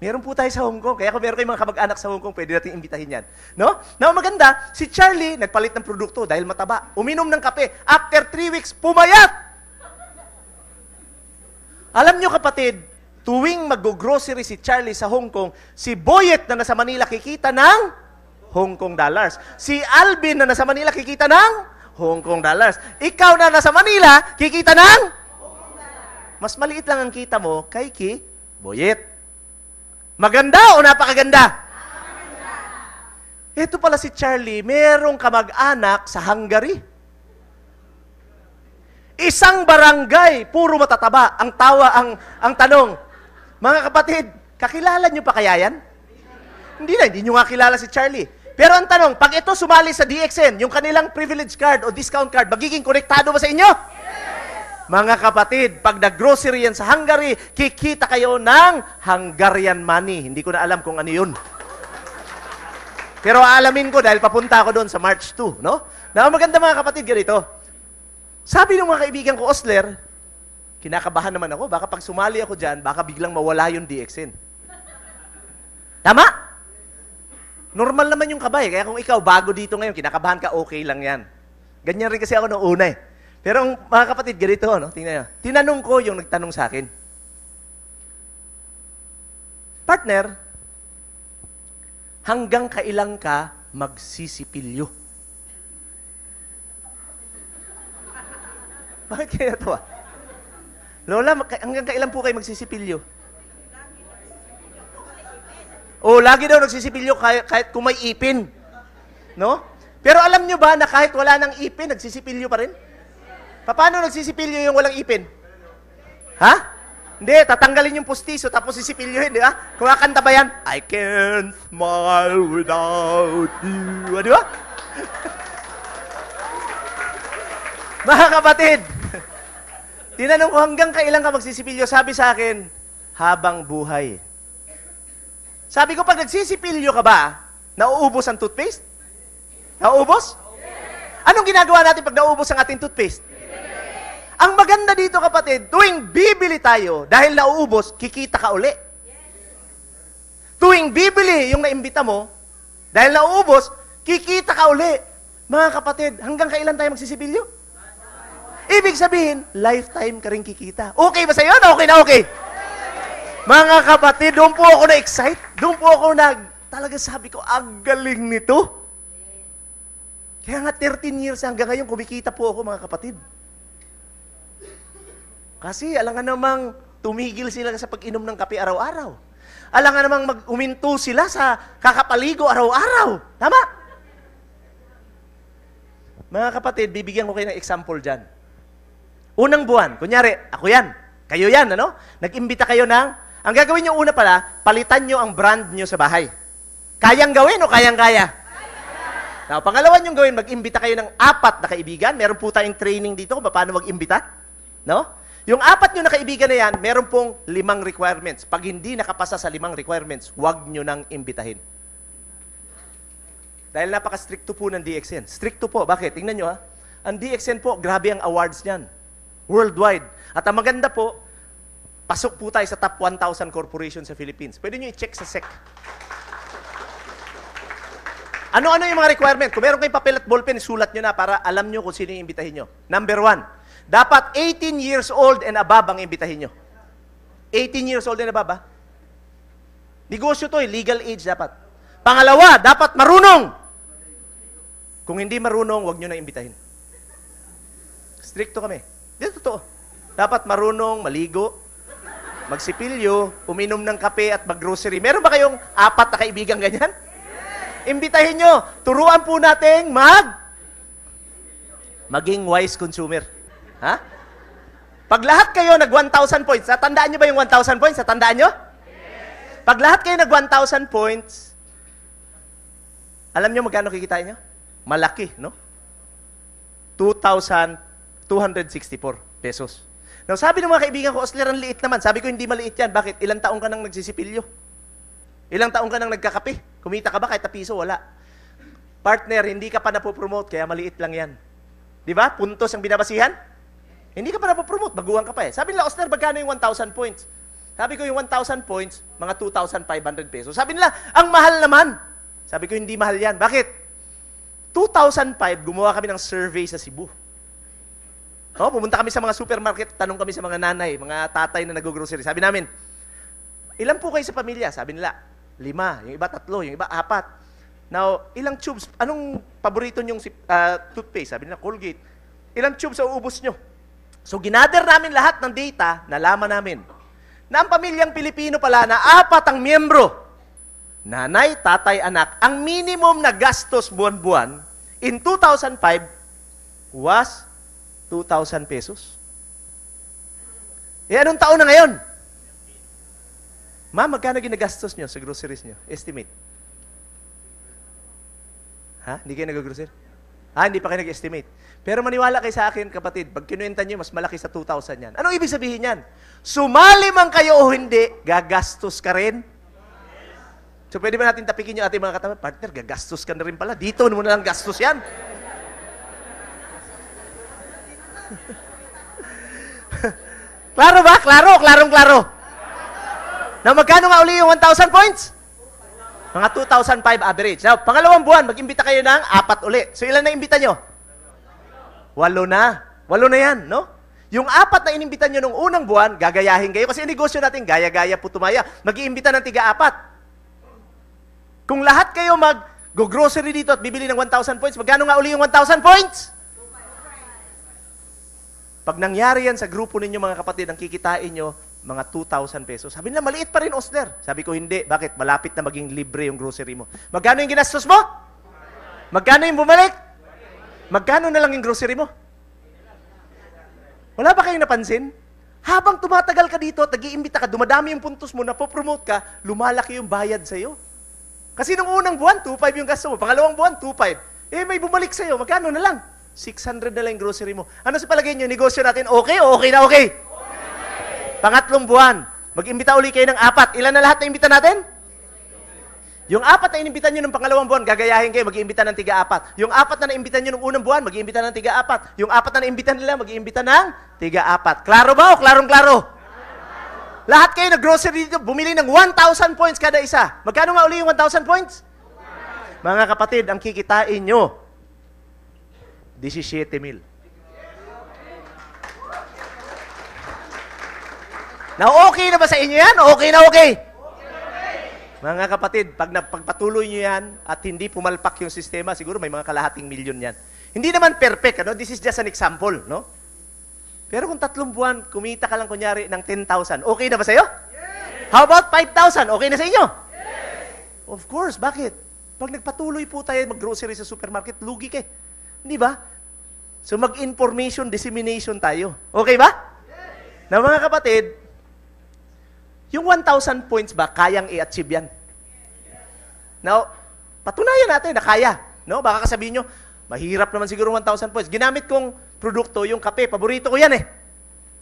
Meron po tayo sa Hong Kong. Kaya kung meron kayong mga kamag-anak sa Hong Kong, pwede natin imbitahin yan. No? Now, maganda, si Charlie nagpalit ng produkto dahil mataba. Uminom ng kape. After 3 weeks, pumayat! Alam niyo kapatid, tuwing mag-grocery si Charlie sa Hong Kong, si Boyet na nasa Manila kikita ng Hong Kong dollars. Si Alvin na nasa Manila kikita ng Hong Kong dollars. Ikaw na nasa Manila, kikita ng? Mas maliit lang ang kita mo kay Boyet. Maganda o napakaganda? Ito pala si Charlie, merong kamag-anak sa Hungary. Isang barangay, puro matataba. Ang tanong, mga kapatid, kakilala nyo pa kaya yan? Hindi nyo nga kilala si Charlie. Pero ang tanong, pag ito sumali sa DXN, yung kanilang privilege card o discount card, magiging konektado ba sa inyo? Yes! Mga kapatid, pag nag-grocery yan sa Hungary, kikita kayo ng Hungarian money. Hindi ko na alam kung ano yun. Pero aalamin ko dahil papunta ako doon sa March 2, no? Na maganda mga kapatid, ganito. Sabi ng mga kaibigan ko, Osler, kinakabahan naman ako, baka pag sumali ako dyan, baka biglang mawala yung DXN. Tama? Normal naman yung kabay. Kaya kung ikaw, bago dito ngayon, kinakabahan ka, okay lang yan. Ganyan rin kasi ako noong una eh. Pero mga kapatid, ganito, no? Tingnan nyo. Tinanong ko yung nagtanong sa akin. Partner, hanggang kailan ka magsisipilyo? Bakit kaya ito ah? Lola, hanggang kailan po kayo magsisipilyo? Lagi daw nagsisipilyo kahit kung may ipin. No? Pero alam nyo ba na kahit wala ng ipin, nagsisipilyo pa rin? Paano nagsisipilyo yung walang ipin? Ha? Hindi, tatanggalin yung pustiso tapos sisipilyohin, di ba? Kumakanta ba yan? I can't smile without you. Di ba? Mga kapatid, tinanong ko hanggang kailan ka magsisipilyo, sabi sa akin, habang buhay. Sabi ko, pag nagsisipilyo ka ba, nauubos ang toothpaste? Nauubos? Anong ginagawa natin pag nauubos ang ating toothpaste? Ang maganda dito, kapatid, tuwing bibili tayo, dahil nauubos, kikita ka uli. Tuwing bibili yung naimbita mo, dahil nauubos, kikita ka uli. Mga kapatid, hanggang kailan tayo magsisipilyo? Ibig sabihin, lifetime ka rin kikita. Okay ba sa'yo? Okay na okay? Mga kapatid, doon po ako na-excite. Doon po ako talaga sabi ko, ang galing nito. Kaya nga 13 years hanggang ngayon, kumikita po ako, mga kapatid. Kasi alam nga namang tumigil sila sa pag-inom ng kape araw-araw. Alam nga namang huminto sila sa kakapaligo araw-araw. Tama? Mga kapatid, bibigyan ko kayo ng example dyan. Unang buwan, kunyari, ako yan, kayo yan, ano? Nag-imbita kayo ng, ang gagawin nyo una pala, palitan nyo ang brand nyo sa bahay. Kayang gawin o kayang-kaya? Now, pangalawa nyo gawin, mag-imbita kayo ng 4 na kaibigan. Meron po tayong training dito kung paano mag-imbita. No? Yung 4 nyo na kaibigan na yan, meron pong 5 requirements. Pag hindi nakapasa sa 5 requirements, huwag nyo nang imbitahin. Dahil napaka-stricto po ng DXN. Stricto po. Bakit? Tingnan nyo ha. Ang DXN po, grabe ang awards niyan. Worldwide. At ang maganda po, pasok po tayo sa top 1,000 corporation sa Philippines. Pwede nyo i-check sa SEC. Ano-ano yung mga requirement? Kung meron kayong papel at ballpen, sulat nyo na para alam nyo kung sino yung imbitahin nyo. Number 1, dapat 18 years old and above ang imbitahin nyo. 18 years old and above, ha? Negosyo to, legal age dapat. Pangalawa, dapat marunong. Kung hindi marunong, huwag nyo na imbitahin. Stricto kami. Dito totoo. Dapat marunong, maligo, magsipilyo, uminom ng kape at mag-grocery. Meron ba kayong 4 na kaibigan ganyan? Imbitahin nyo. Turuan po natin maging wise consumer. Ha? Pag lahat kayo nag 1,000 points, tandaan nyo ba yung 1,000 points? Tandaan nyo? Pag lahat kayo nag 1,000 points, alam nyo magkano kikitain nyo? Malaki, no? 2,264 pesos. Now, sabi ng mga kaibigan ko, Osler, ang liit naman. Sabi ko, hindi maliit yan. Bakit? Ilang taong ka nang nagsisipilyo? Ilang taong ka nang nagkakape? Kumita ka ba kahit na piso? Wala. Partner, hindi ka pa napopromote, kaya maliit lang yan. Di ba? Puntos ang binabasihan? Hindi ka pa napopromote, baguhan ka pa eh. Sabi nila, Osler, magkano yung 1,000 points? Sabi ko, yung 1,000 points, mga 2,500 pesos. Sabi nila, ang mahal naman. Sabi ko, hindi mahal yan. Bakit? 2005, gumawa kami ng survey sa Cebu. Pumunta kami sa mga supermarket, tanong kami sa mga nanay, mga tatay na nag-grocery. Sabi namin, ilan po kayo sa pamilya? Sabi nila, 5, yung iba 3, yung iba 4. Now, ilang tubes, anong paborito nyong toothpaste? Sabi nila, Colgate. Ilang tubes ang uubos nyo? So, ginather namin lahat ng data, nalaman namin na ang pamilyang Pilipino pala na 4 ang miyembro, nanay, tatay, anak, ang minimum na gastos buwan-buwan in 2005 was 2,000 pesos. Eh, anong taon na ngayon? Ma'am, magkano ginagastos nyo sa groceries nyo? Estimate. Ha? Hindi kayo nag-grocery? Hindi pa kayo nag-estimate. Pero maniwala kayo sa akin, kapatid, pag kinuwenta nyo, mas malaki sa 2,000 yan. Anong ibig sabihin yan? Sumali man kayo o hindi, gagastos ka rin. So, pwede ba natin tapikin yung ating mga katabi? Partner, gagastos ka na rin pala. Dito mo na lang gastos yan. Klaro ba? Klaro, klarong-klaro. Now, magkano nga uli yung 1,000 points? Mga 2,005 average. Now, pangalawang buwan, mag-imbita kayo ng 4 uli. So, ilan na imbita nyo? 8 na. 8 na yan, no? Yung 4 na inimbitan nyo nung unang buwan, gagayahin kayo. Kasi negosyo natin, gaya-gaya, putumaya. Mag-iimbita ng 4. Kung lahat kayo mag-grocery dito at bibili ng 1,000 points, magkano nga uli yung 1,000 points? Pag nangyari yan sa grupo ninyo, mga kapatid, ang kikitain nyo, mga 2,000 pesos. Sabi nila, maliit pa rin, Osler. Sabi ko, hindi. Bakit? Malapit na maging libre yung grocery mo. Magkano yung ginastos mo? Magkano yung bumalik? Magkano na lang yung grocery mo? Wala ba kayong napansin? Habang tumatagal ka dito at nag-iimbita ka, dumadami yung puntos mo, napopromote ka, lumalaki yung bayad sa'yo. Kasi nung unang buwan, 2,500 yung gasto mo. Pangalawang buwan, 2,500. Eh, may bumalik sa'yo. Magkano na lang? 600 na lang yung grocery mo. Ano sa palagay nyo? Negosyo natin, okay o okay na okay? Pangatlong buwan, mag-imbita uli kayo ng 4. Ilan na lahat na imbita natin? Yung 4 na inimbitan nyo ng pangalawang buwan, gagayahin kayo, mag-iimbita ng 4. Yung 4 na naimbitan nyo ng unang buwan, mag-iimbita ng 4. Yung 4 na naimbitan nila, mag-iimbita ng 4. Klaro ba o klarong-klaro? Lahat kayo na grocery dito, bumili ng 1,000 points kada isa. Magkano nga uli yung 1,000 points? Mga kapatid, ang kikitain nyo, 17,000. Now, okay na ba sa inyo yan? Okay na okay? Mga kapatid, pag pagpatuloy nyo yan at hindi pumalpak yung sistema, siguro may mga kalahating milyon yan. Hindi naman perfect, ano? This is just an example, no? Pero kung 3 buwan, kumita ka lang kunyari ng 10,000, okay na ba sa'yo? Yes! How about 5,000? Okay na sa inyo? Yes! Of course, bakit? Pag nagpatuloy po tayo mag-grocery sa supermarket, lugi ka. Hindi ba? So mag-information dissemination tayo. Okay ba? Yes! Na mga kapatid, yung 1,000 points ba, kayang i-achieve yan? Now, patunayan natin na kaya. No? Baka kasabihin nyo, mahirap naman siguro 1,000 points. Ginamit kong produkto, yung kape. Paborito ko yan eh.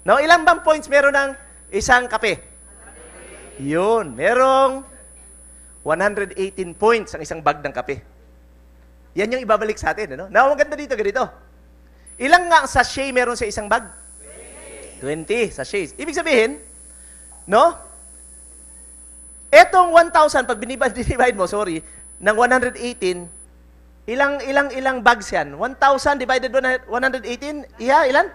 No? Ilang bang points meron ng isang kape? Yun. Merong 118 points ang isang bag ng kape. Yan yung ibabalik sa atin. Ano? Now, maganda dito, ganito. Ilang nga sachet meron sa isang bag? 20 sachets. Ibig sabihin, no? Etong 1,000, pag divide mo, ng 118, ilang bags yan? 1,000 divided by 118, ilan?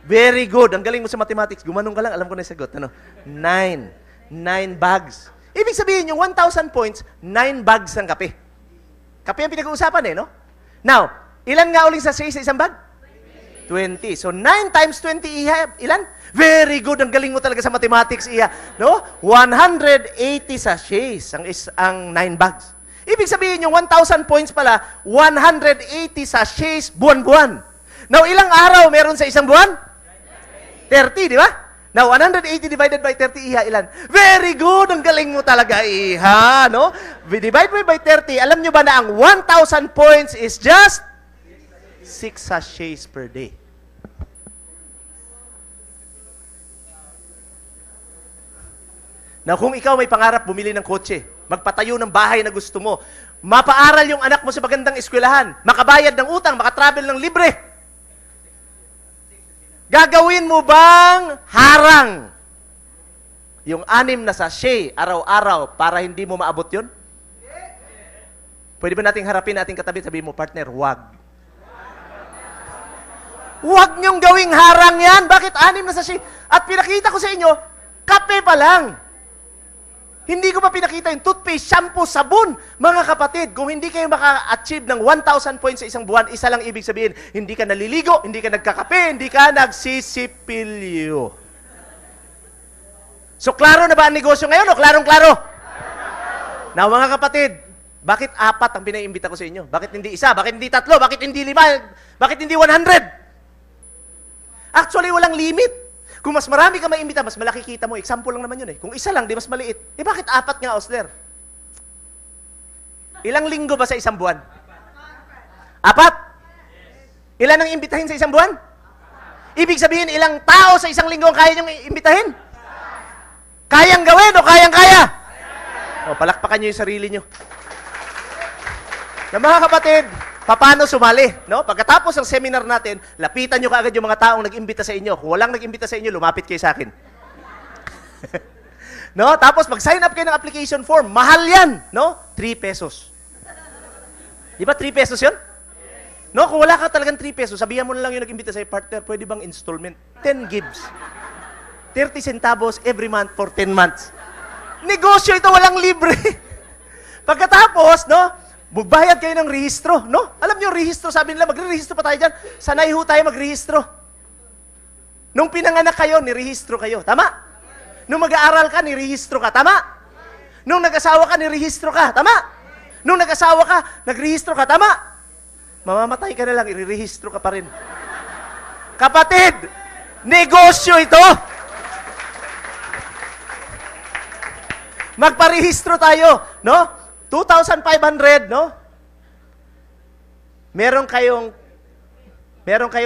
Very good. Ang galing mo sa mathematics. Gumanong ka lang, alam ko na yung sagot. Ano? 9 bags. Ibig sabihin, yung 1,000 points, 9 bags ng kape. Kape ang pinag-uusapan no? Now, ilan nga uling sachet sa isang bag? 20. So, 9 times 20, ilan? Very good. Ang galing mo talaga sa mathematics, no? 180 sachets ang 9 bags. Ibig sabihin, yung 1,000 points pala, 180 sachets buwan-buwan. Now, ilang araw meron sa isang buwan? 30, di ba? Now, 180 divided by 30, ilan? Very good. Ang galing mo talaga, no? Divide by 30, alam nyo ba na ang 1,000 points is just 6 sachets per day. Na kung ikaw may pangarap bumili ng kotse, magpatayo ng bahay na gusto mo, mapaaral yung anak mo sa magandang eskwelahan, makabayad ng utang, makatravel ng libre, gagawin mo bang harang yung 6 na sachet araw-araw para hindi mo maabot yun? Pwede ba nating harapin ating katabi, sabihin mo, partner, wag. Wag niyong gawing harang yan. Bakit 6 na sachet? At pinakita ko sa inyo, kape pa lang. Hindi ko pa pinakita yung toothpaste, shampoo, sabon. Mga kapatid, kung hindi kayo maka-achieve ng 1,000 points sa isang buwan, isa lang ibig sabihin, hindi ka naliligo, hindi ka nagkakape, hindi ka nagsisipilyo. So, klaro na ba ang negosyo ngayon o klarong-klaro? Now, mga kapatid, bakit 4 ang pinaimbita ko sa inyo? Bakit hindi 1? Bakit hindi 3? Bakit hindi 5? Bakit hindi 100? Actually, walang limit. Kung mas marami ka maimbita, mas malaki kita mo. Example lang naman yun eh. Kung isa lang, di mas maliit. Eh bakit 4 nga, Osler? Ilang linggo ba sa isang buwan? 4? Ilan ang imbitahin sa isang buwan? Ibig sabihin, ilang tao sa isang linggo ang kaya niyong imbitahin? Kayang gawin o kayang-kaya? O, palakpakan niyo yung sarili niyo. Na mga kapatid, paano sumali? No? Pagkatapos ng seminar natin, lapitan nyo kaagad yung mga taong nag-imbita sa inyo. Kung walang nag-imbita sa inyo, lumapit kayo sa akin. No? Tapos mag-sign up kayo ng application form. Mahal yan. No? 3 pesos. Di ba 3 pesos yun? No? Kung wala ka talagang 3 pesos, sabihan mo na lang yung nag-imbita sa partner, pwede bang installment? 10 gives. 30 centavos every month for 10 months. Negosyo ito, walang libre. Pagkatapos, no? Magbayad kayo ng rehistro, no? Alam niyo, rehistro, sabi nila, magre-rehistro pa tayo dyan. Sanay ho tayo magrehistro. Nung pinanganak kayo, nirehistro kayo. Tama? Nung mag-aaral ka, nirehistro ka. Tama? Nung nag-asawa ka, nirehistro ka. Tama? Nung nag-asawa ka, nagrehistro ka. Tama? Mamamatay ka na lang, irerehistro ka pa rin. Kapatid, negosyo ito. Magparehistro tayo, no? 2,500, no? Meron kayong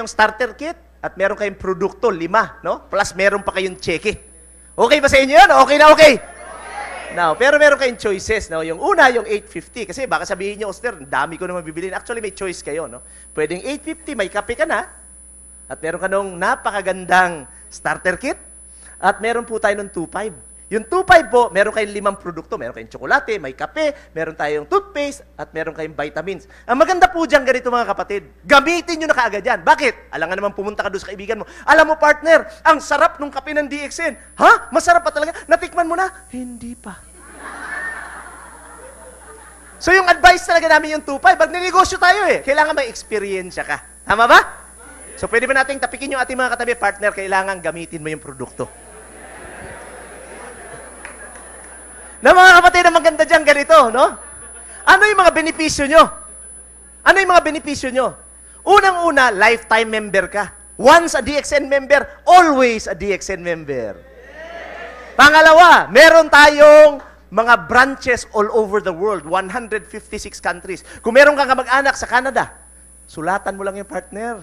starter kit at meron kayong produkto, 5, no? Plus meron pa kayong cheque. Okay ba sa inyo yun? Okay na okay? Now, pero meron kayong choices, no? Yung una, yung 850. Kasi baka sabihin niyo, Oster, dami ko naman bibilin. Actually, may choice kayo, no? Pwedeng 850, may kape ka na. At meron ka nung napakagandang starter kit. At meron po tayo ng 2,500. Yung 2,500 po, meron kayong 5 produkto. Meron kayong tsokolate, may kape, meron tayong toothpaste, at meron kayong vitamins. Ang maganda po dyan, ganito mga kapatid, gamitin nyo na kaagad yan. Bakit? Alam nga naman pumunta ka doon sa kaibigan mo. Alam mo, partner, ang sarap nung kape ng DXN. Ha? Masarap pa talaga? Natikman mo na? Hindi pa. So yung advice talaga namin yung 2,500, magnenegosyo tayo eh. Kailangan may experience ka. Tama ba? So pwede ba nating tapikin yung ating mga katabi, partner, kailangan gamitin mo yung produkto. Na mga kapatid, ang maganda dyan ganito, no? Ano yung mga benepisyo nyo? Ano yung mga benepisyo nyo? Unang-una, lifetime member ka. Once a DXN member, always a DXN member. Pangalawa, meron tayong mga branches all over the world, 156 countries. Kung meron kang kamag-anak sa Canada, sulatan mo lang yung partner.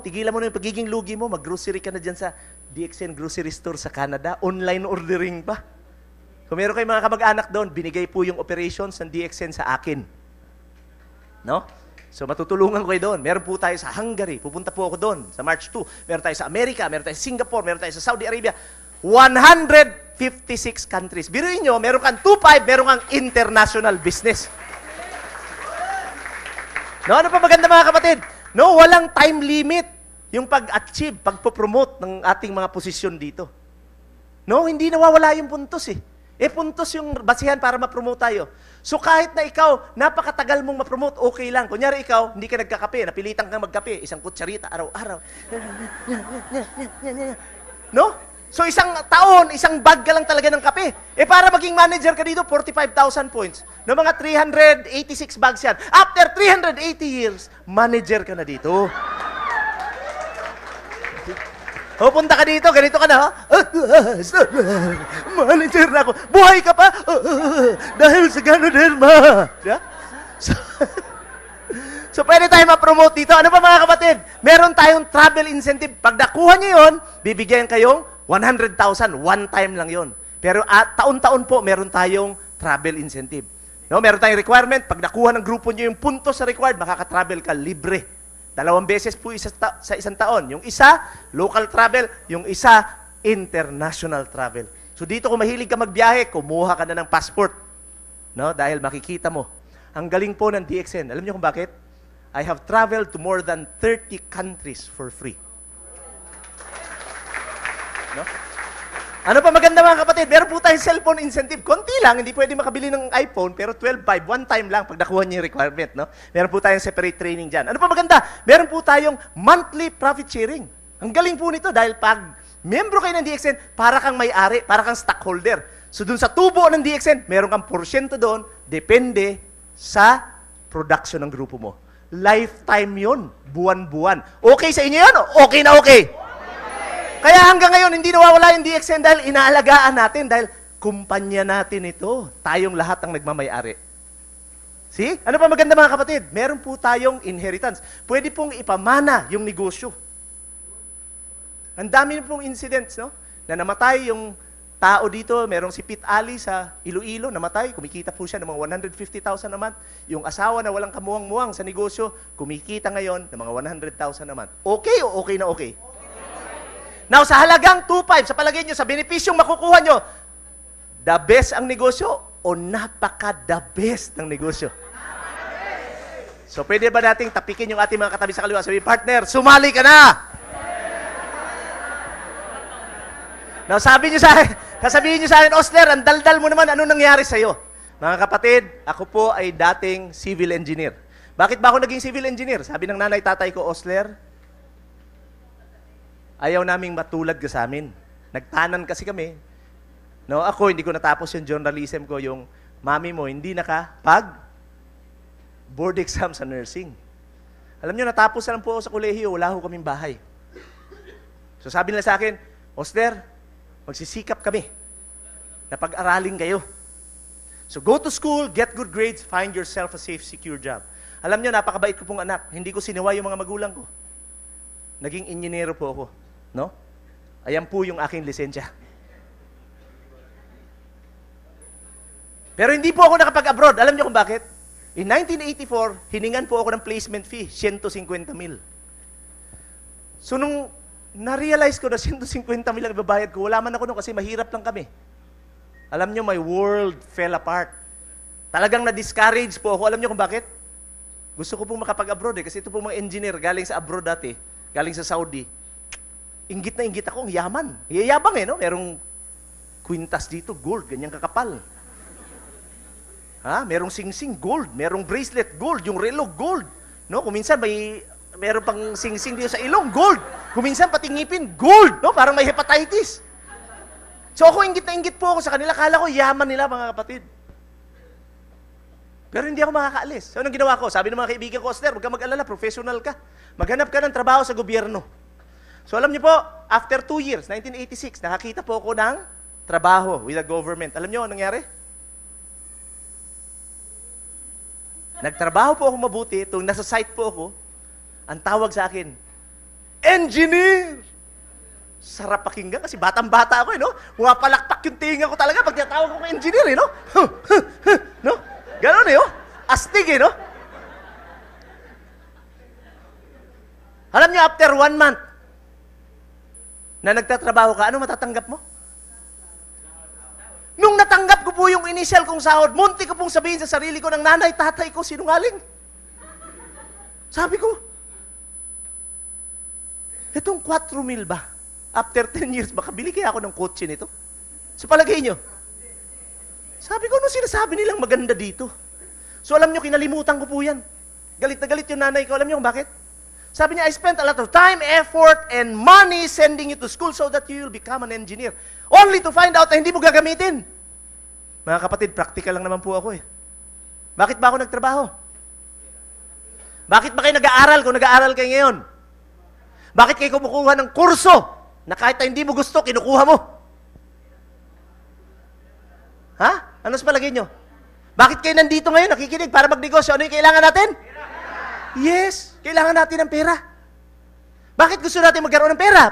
Tigilan mo na yung pagiging lugi mo, mag-grocery ka na dyan sa DXN grocery store sa Canada, online ordering pa. Kung meron kayong mga kamag-anak doon, binigay po yung operations ng DXN sa akin. No? So, matutulungan ko kayo doon. Meron po tayo sa Hungary. Pupunta po ako doon sa March 2. Meron tayo sa Amerika, meron tayo sa Singapore, meron tayo sa Saudi Arabia. 156 countries. Biruin nyo, meron kang 2,500, meron kang international business. No? Ano pa maganda mga kapatid? No, walang time limit yung pag-achieve, pag-promote ng ating mga posisyon dito. No, hindi nawawala yung puntos eh. Puntos yung basihan para ma-promote tayo. So kahit na ikaw, napakatagal mong ma-promote, okay lang. Kunyari ikaw, hindi ka nagkakape, napilitan kang magkape, isang kutsarita, araw-araw. No? So isang taon, isang bag ka lang talaga ng kape. Para maging manager ka dito, 45,000 points. No, mga 386 bags yan. After 380 years, manager ka na dito. Punta ka dito, ganito ka na, ha? Manager na ako. Buhay ka pa? Dahil sa Ganoderma. Yeah? So, pwede tayo ma-promote dito. Ano pa mga kapatid? Meron tayong travel incentive. Pag nakuha nyo yun, bibigyan kayong 100,000. One time lang yun. Pero taon-taon po, meron tayong travel incentive. No? Meron tayong requirement. Pag nakuha ng grupo nyo yung puntos sa required, makaka-travel ka libre. 2 beses po sa isang taon. Yung isa, local travel. Yung isa, international travel. So dito kung mahilig ka magbiyahe, kumuha ka na ng passport. No? Dahil makikita mo. Ang galing po ng DXN. Alam niyo kung bakit? I have traveled to more than 30 countries for free. No? Ano pa maganda mga kapatid? Meron po tayong cellphone incentive. Konti lang, hindi pwede makabili ng iPhone, pero 12.5, one time lang pag nakuha niyo yung requirement. No? Meron po tayong separate training dyan. Ano pa maganda? Meron po tayong monthly profit sharing. Ang galing po nito dahil pag membro kayo ng DXN, para kang may-ari, para kang stockholder. So dun sa tubo ng DXN, meron kang porsyento doon, depende sa production ng grupo mo. Lifetime yun, buwan-buwan. Okay sa inyo yun? Okay na okay. Kaya hanggang ngayon, hindi nawawala yung DXN dahil inaalagaan natin, dahil kumpanya natin ito. Tayong lahat ang nagmamay-ari. See? Ano pa maganda mga kapatid? Meron po tayong inheritance. Pwede pong ipamana yung negosyo. Ang dami na pong incidents, no? Na namatay yung tao dito, merong si Pete Ali sa Iloilo, namatay, kumikita po siya ng mga 150,000 a month. Yung asawa na walang kamuwang-muwang sa negosyo, kumikita ngayon ng mga 100,000 a month. Okay o okay na okay? Now, sa halagang 2.5, sa palagay nyo, sa benepisyong makukuha nyo, the best ang negosyo o napaka-the best ng negosyo? So, pwede ba nating tapikin yung ating mga katabi sa kaliwa? Sabi, partner, sumali ka na! Now, sasabihin nyo sa akin, Osler, ang daldal mo naman, ano nangyari sa'yo? Mga kapatid, ako po ay dating civil engineer. Bakit ba ako naging civil engineer? Sabi ng nanay tatay ko, Osler, ayaw naming matulad ka sa amin. Nagtanan kasi kami. No, ako, hindi ko natapos yung journalism ko. Yung mami mo, hindi board exam sa nursing. Alam nyo, natapos na lang po ako sa kolehiyo. Wala ho kaming bahay. So sabi nila sa akin, Osler, magsisikap kami na pag-aralin kayo. So go to school, get good grades, find yourself a safe, secure job. Alam nyo, napakabait ko pong anak. Hindi ko siniwa yung mga magulang ko. Naging innyinero po ako. No? Ayan po yung aking lisensya. Pero hindi po ako nakapag-abroad. Alam niyo kung bakit? In 1984, hiningan po ako ng placement fee, 150,000. So nung na-realize ko na 150,000 ang ibabayad ko, wala man ako nun kasi mahirap lang kami. Alam niyo, my world fell apart. Talagang na-discourage po ako. Alam niyo kung bakit? Gusto ko pong makapag-abroad kasi ito pong mga engineer galing sa abroad dati, galing sa Saudi. Inggit na inggit ako, ang yaman. Yayabang no? Merong kwintas dito, gold, ganyang kakapal. Ha? Merong sing-sing, gold. Merong bracelet, gold. Yung relo, gold. No? Kung minsan meron pang sing-sing dito sa ilong, gold. Kung minsan pati ngipin, gold. No? Parang may hepatitis. So ako, inggit na inggit po ako sa kanila. Kala ko, yaman nila, mga kapatid. Pero hindi ako makakaalis. So anong ginawa ko? Sabi ng mga kaibigan ko, Osler, huwag ka mag-alala, professional ka. Maghanap ka ng trabaho sa gobyerno. So alam niyo po, after 2 years, 1986, nakakita po ako ng trabaho with the government. Alam niyo anong nangyari? Nagtrabaho po ako mabuti, nasa site po ako, ang tawag sa akin, engineer! Sarap pakinggan kasi batang-bata ako, no? Pumapalakpak yung tinga ko talaga pag tinatawag ko engineer, no? No? Ganon, no? Astig, no? Alam niyo, after 1 month, na nagtatrabaho ka, ano matatanggap mo? Nung natanggap ko po yung initial kong sahod, munti ko pong sabihin sa sarili ko ng nanay, tatay ko, sinungaling. Sabi ko, itong 4,000 ba? After 10 years, baka bili kaya ako ng kotse nito? Sa palagay nyo? Sabi ko, ano sinasabi nilang maganda dito? So alam nyo, kinalimutan ko po yan. Galit na galit yung nanay ko. Alam nyo kung bakit? Sabi niya, I spent a lot of time, effort, and money sending you to school so that you will become an engineer. Only to find out na hindi mo gagamitin. Mga kapatid, practical lang naman po ako eh. Bakit ba ako nagtrabaho? Bakit ba kayo nag-aaral kung nag-aaral kayo ngayon? Bakit kayo kumukuha ng kurso na kahit na hindi mo gusto, kinukuha mo? Ha? Ano sa palagay nyo? Bakit kayo nandito ngayon, nakikinig para magnegosyo? Ano yung kailangan natin? Yes, kailangan natin ng pera. Bakit gusto natin magkaroon ng pera?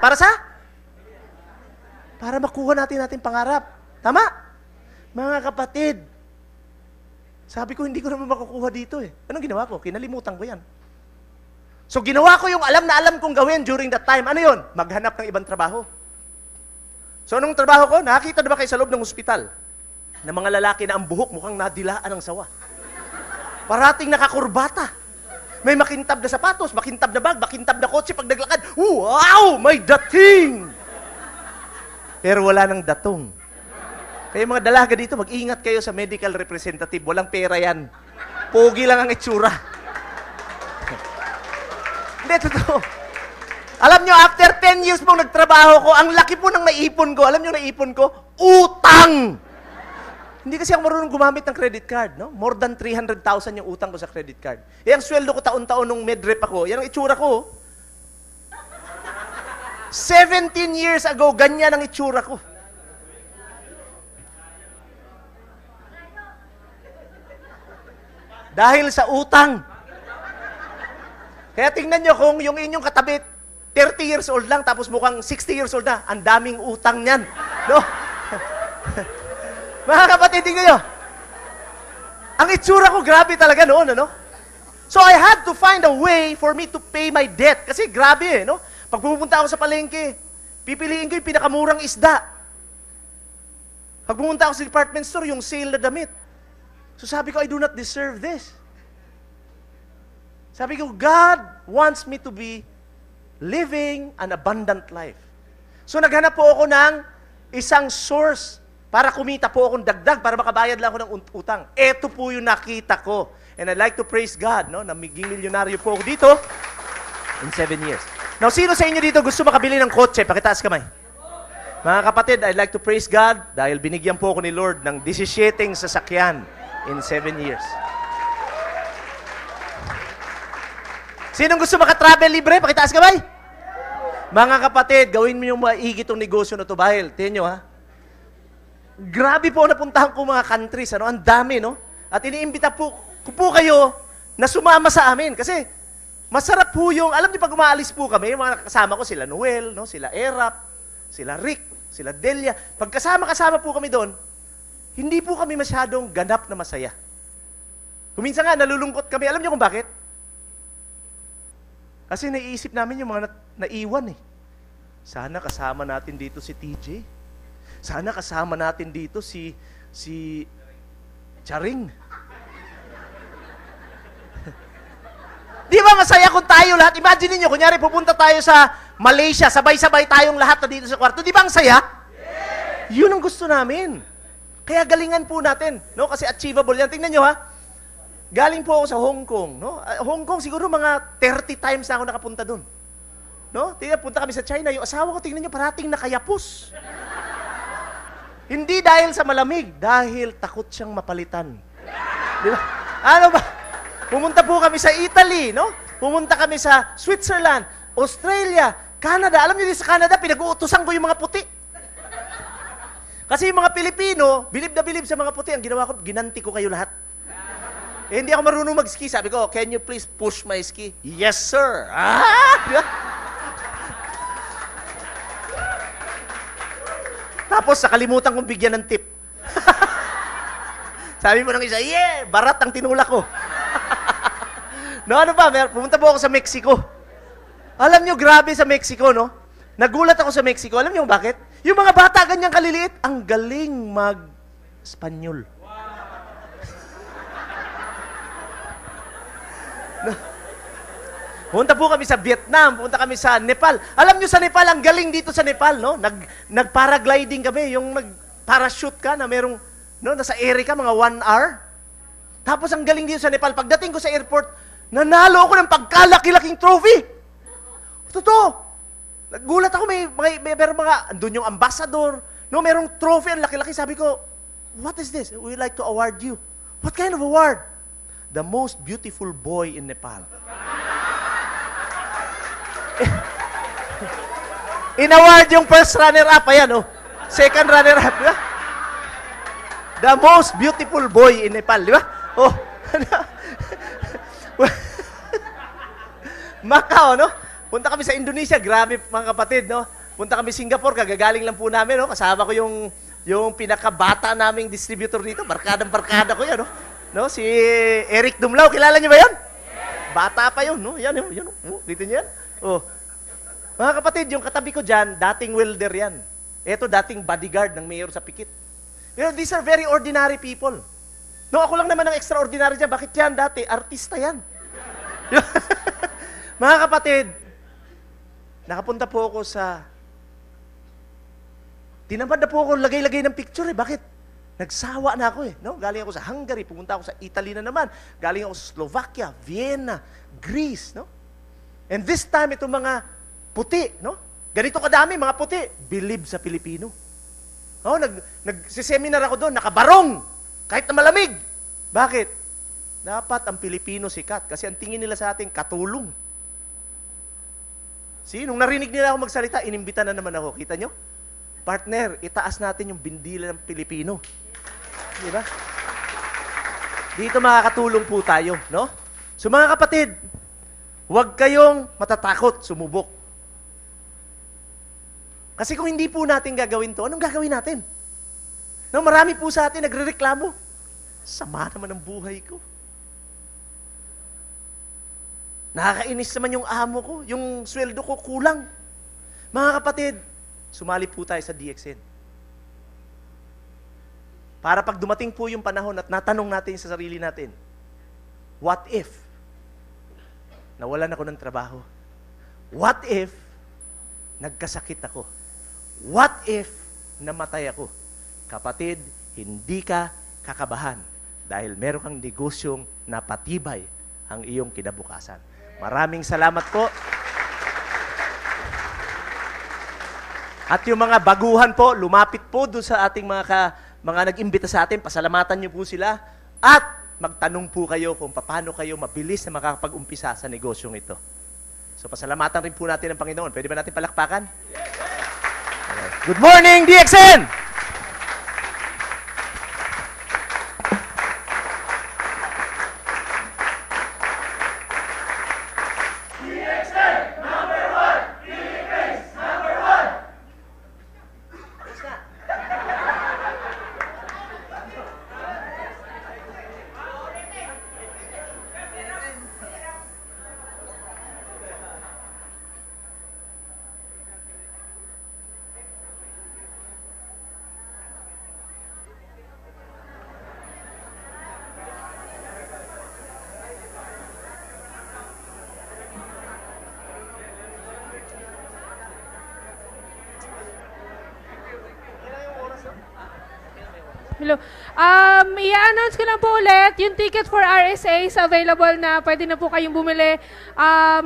Para makuha natin pangarap. Tama? Mga kapatid, sabi ko, hindi ko naman makukuha dito eh. Anong ginawa ko? Kinalimutan ko yan. So ginawa ko yung alam na alam kong gawin during that time. Ano yun? Maghanap ng ibang trabaho. So anong trabaho ko? Nakakita na ba kayo sa loob ng ospital? Na mga lalaki na ang buhok mukhang nadilaan ng sawa. Parating nakakurbata. May makintab na sapatos, makintab na bag, makintab na kotse pag naglakad. Wow! May dating! pero wala nang datong. Kaya mga dalaga dito, mag-ingat kayo sa medical representative. Walang pera yan. Pogi lang ang itsura. Hindi, totoo. Alam nyo, after 10 years pong nagtrabaho ko, ang laki po ng naipon ko. Alam nyo, naipon ko? Utang! Hindi kasi ako marunong gumamit ng credit card, no? More than 300,000 yung utang ko sa credit card. Eh, ang sweldo ko taon-taon nung medrep ako, yan ang itsura ko. 17 years ago, ganyan ang itsura ko. Dahil sa utang. Kaya tingnan nyo kung yung inyong katabi, 30 years old lang, tapos mukhang 60 years old na, ang daming utang niyan. No? Mga kapatid, tingnan nyo. Ang itsura ko, grabe talaga noon, ano? So I had to find a way for me to pay my debt. Kasi grabe, no? Pag pupunta ako sa palengke, pipiliin ko yung pinakamurang isda. Pag pumunta ako sa department store, yung sale na damit. So sabi ko, I do not deserve this. Sabi ko, God wants me to be living an abundant life. So naghanap po ako ng isang source para kumita po akong dagdag, para makabayad lang ako ng utang. Ito po yung nakita ko. And I'd like to praise God, no, na maging milyonaryo po ako dito in 7 years. Now, sino sa inyo dito gusto makabili ng kotse? Pakitaas kamay. Mga kapatid, I'd like to praise God dahil binigyan po ako ni Lord ng 17 sasakyan in 7 years. Sinong gusto makatravel libre? Pakitaas kamay. Mga kapatid, gawin mo yung maigi itong negosyo na ito. Bahil, tingnan nyo ha. Grabe po napuntahan ko mga countries. Ano? Ang dami, no? At iniimbita po kayo na sumama sa amin. Kasi, masarap po yung, alam niyo pag umaalis po kami, yung mga kasama ko, sila Noel, no? Sila Erap, sila Rick, sila Delia. Pag kasama po kami doon, hindi po kami masyadong ganap na masaya. Kuminsan nga, nalulungkot kami. Alam niyo kung bakit? Kasi naiisip namin yung mga naiwan eh. Sana kasama natin dito si TJ. Sana kasama natin dito si Charing. Di ba masaya kung tayo lahat? Imagine niyo, kunyari pupunta tayo sa Malaysia, sabay-sabay tayong lahat na dito sa kwarto. Di ba ang saya? Yes! Yun ang gusto namin. Kaya galingan po natin, no? Kasi achievable yan. Tingnan nyo ha. Galing po ako sa Hong Kong, no? Hong Kong siguro mga 30 times na ako nakapunta doon. No? Tingnan, punta kami sa China. Yung asawa ko, tingnan nyo, parating nakayapos. Hindi dahil sa malamig, dahil takot siyang mapalitan. Di ba? Ano ba? Pumunta po kami sa Italy, no? Pumunta kami sa Switzerland, Australia, Canada. Alam niyo, sa Canada, pinag-uutusan ko yung mga puti. Kasi yung mga Pilipino, bilib na bilib sa mga puti. Ang ginawa ko, ginanti ko kayo lahat. Eh, hindi ako marunong mag-ski. Sabi ko, can you please push my ski? Yes, sir. Tapos, nakalimutan kong bigyan ng tip. Sabi mo ng isa, yeah, barat ang tinulak ko. No, ano ba? Pumunta po ako sa Mexico. Alam nyo, grabe sa Mexico, no? Nagulat ako sa Mexico. Alam nyo bakit? Yung mga bata, ganyang kaliliit, ang galing mag-Espanyol. No. Punta po kami sa Vietnam, punta kami sa Nepal. Alam nyo sa Nepal, ang galing dito sa Nepal, no? Nag-paragliding kami, yung nag-parachute ka na merong, no, nasa area ka, mga 1 hour. Tapos ang galing dito sa Nepal, pagdating ko sa airport, nanalo ako ng pagkalaki-laking trophy. Totoo. Nagulat ako, may merong mga, andun yung ambassador, no, merong trophy, ang laki-laki. Sabi ko, what is this? We'd like to award you. What kind of award? The most beautiful boy in Nepal. In-award yung first runner-up, ayan, oh. Second runner-up, di ba? The most beautiful boy in Nepal, di ba? Oh. Macau, no? Punta kami sa Indonesia, grabe mga kapatid, no? Punta kami Singapore, kagagaling lang po namin, no? Kasama ko yung pinakabata naming distributor dito, barkadang-barkada ko yan, no? No, si Eric Dumlao, kilala niyo ba 'yon? Bata pa 'yon, no? Yan, yun. Oh, dito niyan. Oh. Mga kapatid, yung katabi ko diyan, dating welder 'yan. Ito dating bodyguard ng mayor sa Pikit. You know, these are very ordinary people. No, ako lang naman ang extraordinary diyan. Bakit yan dati? Artista 'yan. Mga kapatid, nakapunta po ako sa Tinamad na po ako lagay-lagay ng picture eh. Bakit? Nagsawa na ako eh. No? Galing ako sa Hungary, pumunta ako sa Italy na naman. Galing ako sa Slovakia, Vienna, Greece. No? And this time, itong mga puti, no? Ganito kadami, mga puti. Believe sa Pilipino. Oh, nagsiseminar ako doon, nakabarong. Kahit na malamig. Bakit? Dapat ang Pilipino sikat. Kasi ang tingin nila sa atin, katulong. See, nung narinig nila ako magsalita, inimbita na naman ako. Kita nyo? Partner, itaas natin yung bindila ng Pilipino. Di ba? Dito makakatulong po tayo, no? So mga kapatid, huwag kayong matatakot sumubok. Kasi kung hindi po natin gagawin to, anong gagawin natin? No, marami po sa atin nagrereklamo. Sama naman ang buhay ko. Nakakainis naman yung amo ko, yung sweldo ko kulang. Mga kapatid, sumali po tayo sa DXN. Para pag dumating po yung panahon at natanong natin sa sarili natin, what if nawalan ako ng trabaho? What if nagkasakit ako? What if namatay ako? Kapatid, hindi ka kakabahan dahil meron kang negosyong napatibay ang iyong kinabukasan. Maraming salamat po. At yung mga baguhan po, lumapit po doon sa ating mga nag-imbita sa atin, pasalamatan niyo po sila at magtanong po kayo kung paano kayo mabilis na makakapag-umpisa sa negosyong ito. So pasalamatan rin po natin ang Panginoon. Pwede ba natin palakpakan? Good morning, DXN! Hello. I-announce ko lang po ulit, yung ticket for RSA is available na, pwede na po kayong bumili.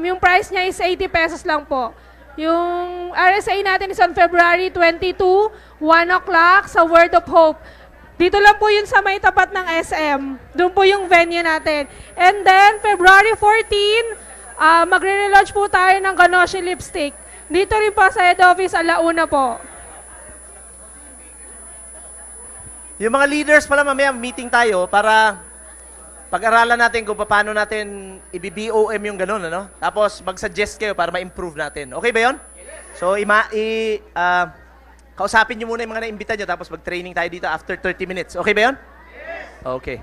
Yung price niya is 80 pesos lang po. Yung RSA natin is on February 22, 1 o'clock sa Word of Hope. Dito lang po yun sa may tapat ng SM. Doon po yung venue natin. And then, February 14, magre-relaunch po tayo ng Ganoshi Lipstick. Dito rin po sa head office, alauna po. Yung mga leaders pala mamaya, meeting tayo para pag-aralan natin kung paano natin i-BOM yung ganun, ano? Tapos mag-suggest kayo para ma-improve natin. Okay ba yun? So, kausapin nyo muna yung mga naimbita nyo tapos mag-training tayo dito after 30 minutes. Okay ba yun? Okay.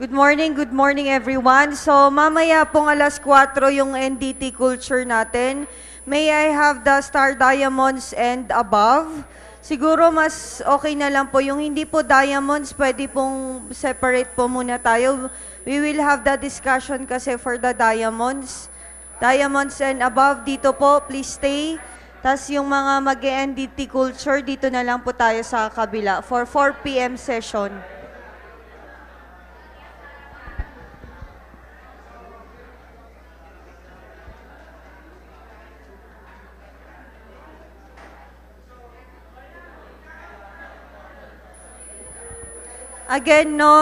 Good morning everyone. So mamaya pong alas 4 yung NDT culture natin. May I have the star diamonds and above? Siguro mas okay na lang po. Yung hindi po diamonds, pwede pong separate po muna tayo. We will have the discussion kasi for the diamonds. Diamonds and above, dito po, please stay. Tapos yung mga mag-NDT culture, dito na lang po tayo sa kabila for 4 p.m. session. Again, no,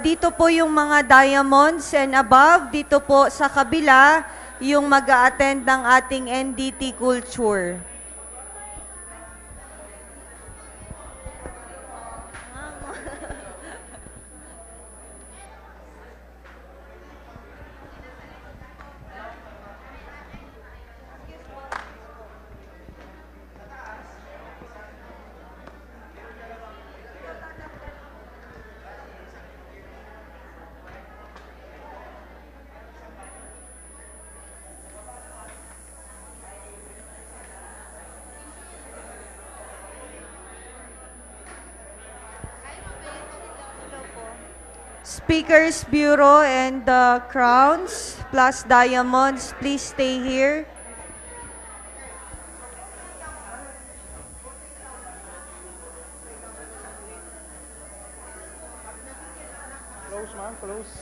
dito po yung mga diamonds and above, dito po sa kabila, yung mag-a-attend ng ating NDT culture. Speakers Bureau and the crowns plus diamonds, please stay here. Close, ma'am, close.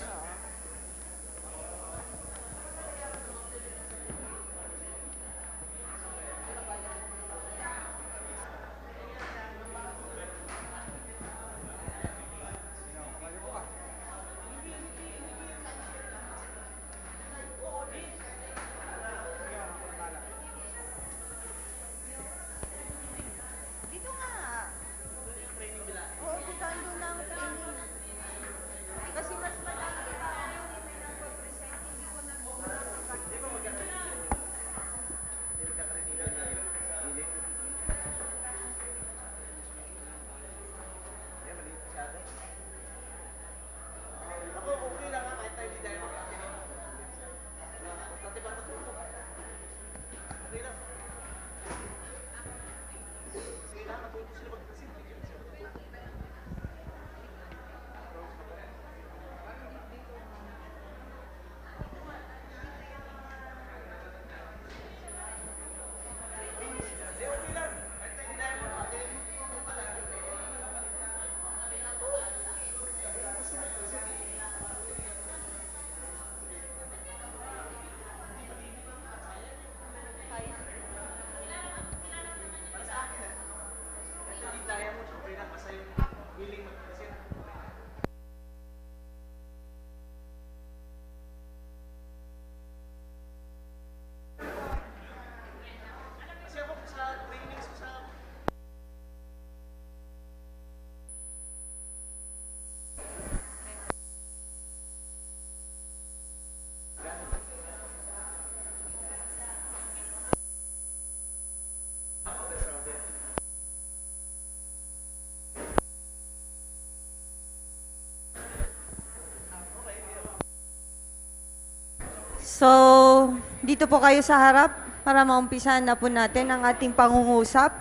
So, dito po kayo sa harap para maumpisahan na po natin ang ating pag-uusap.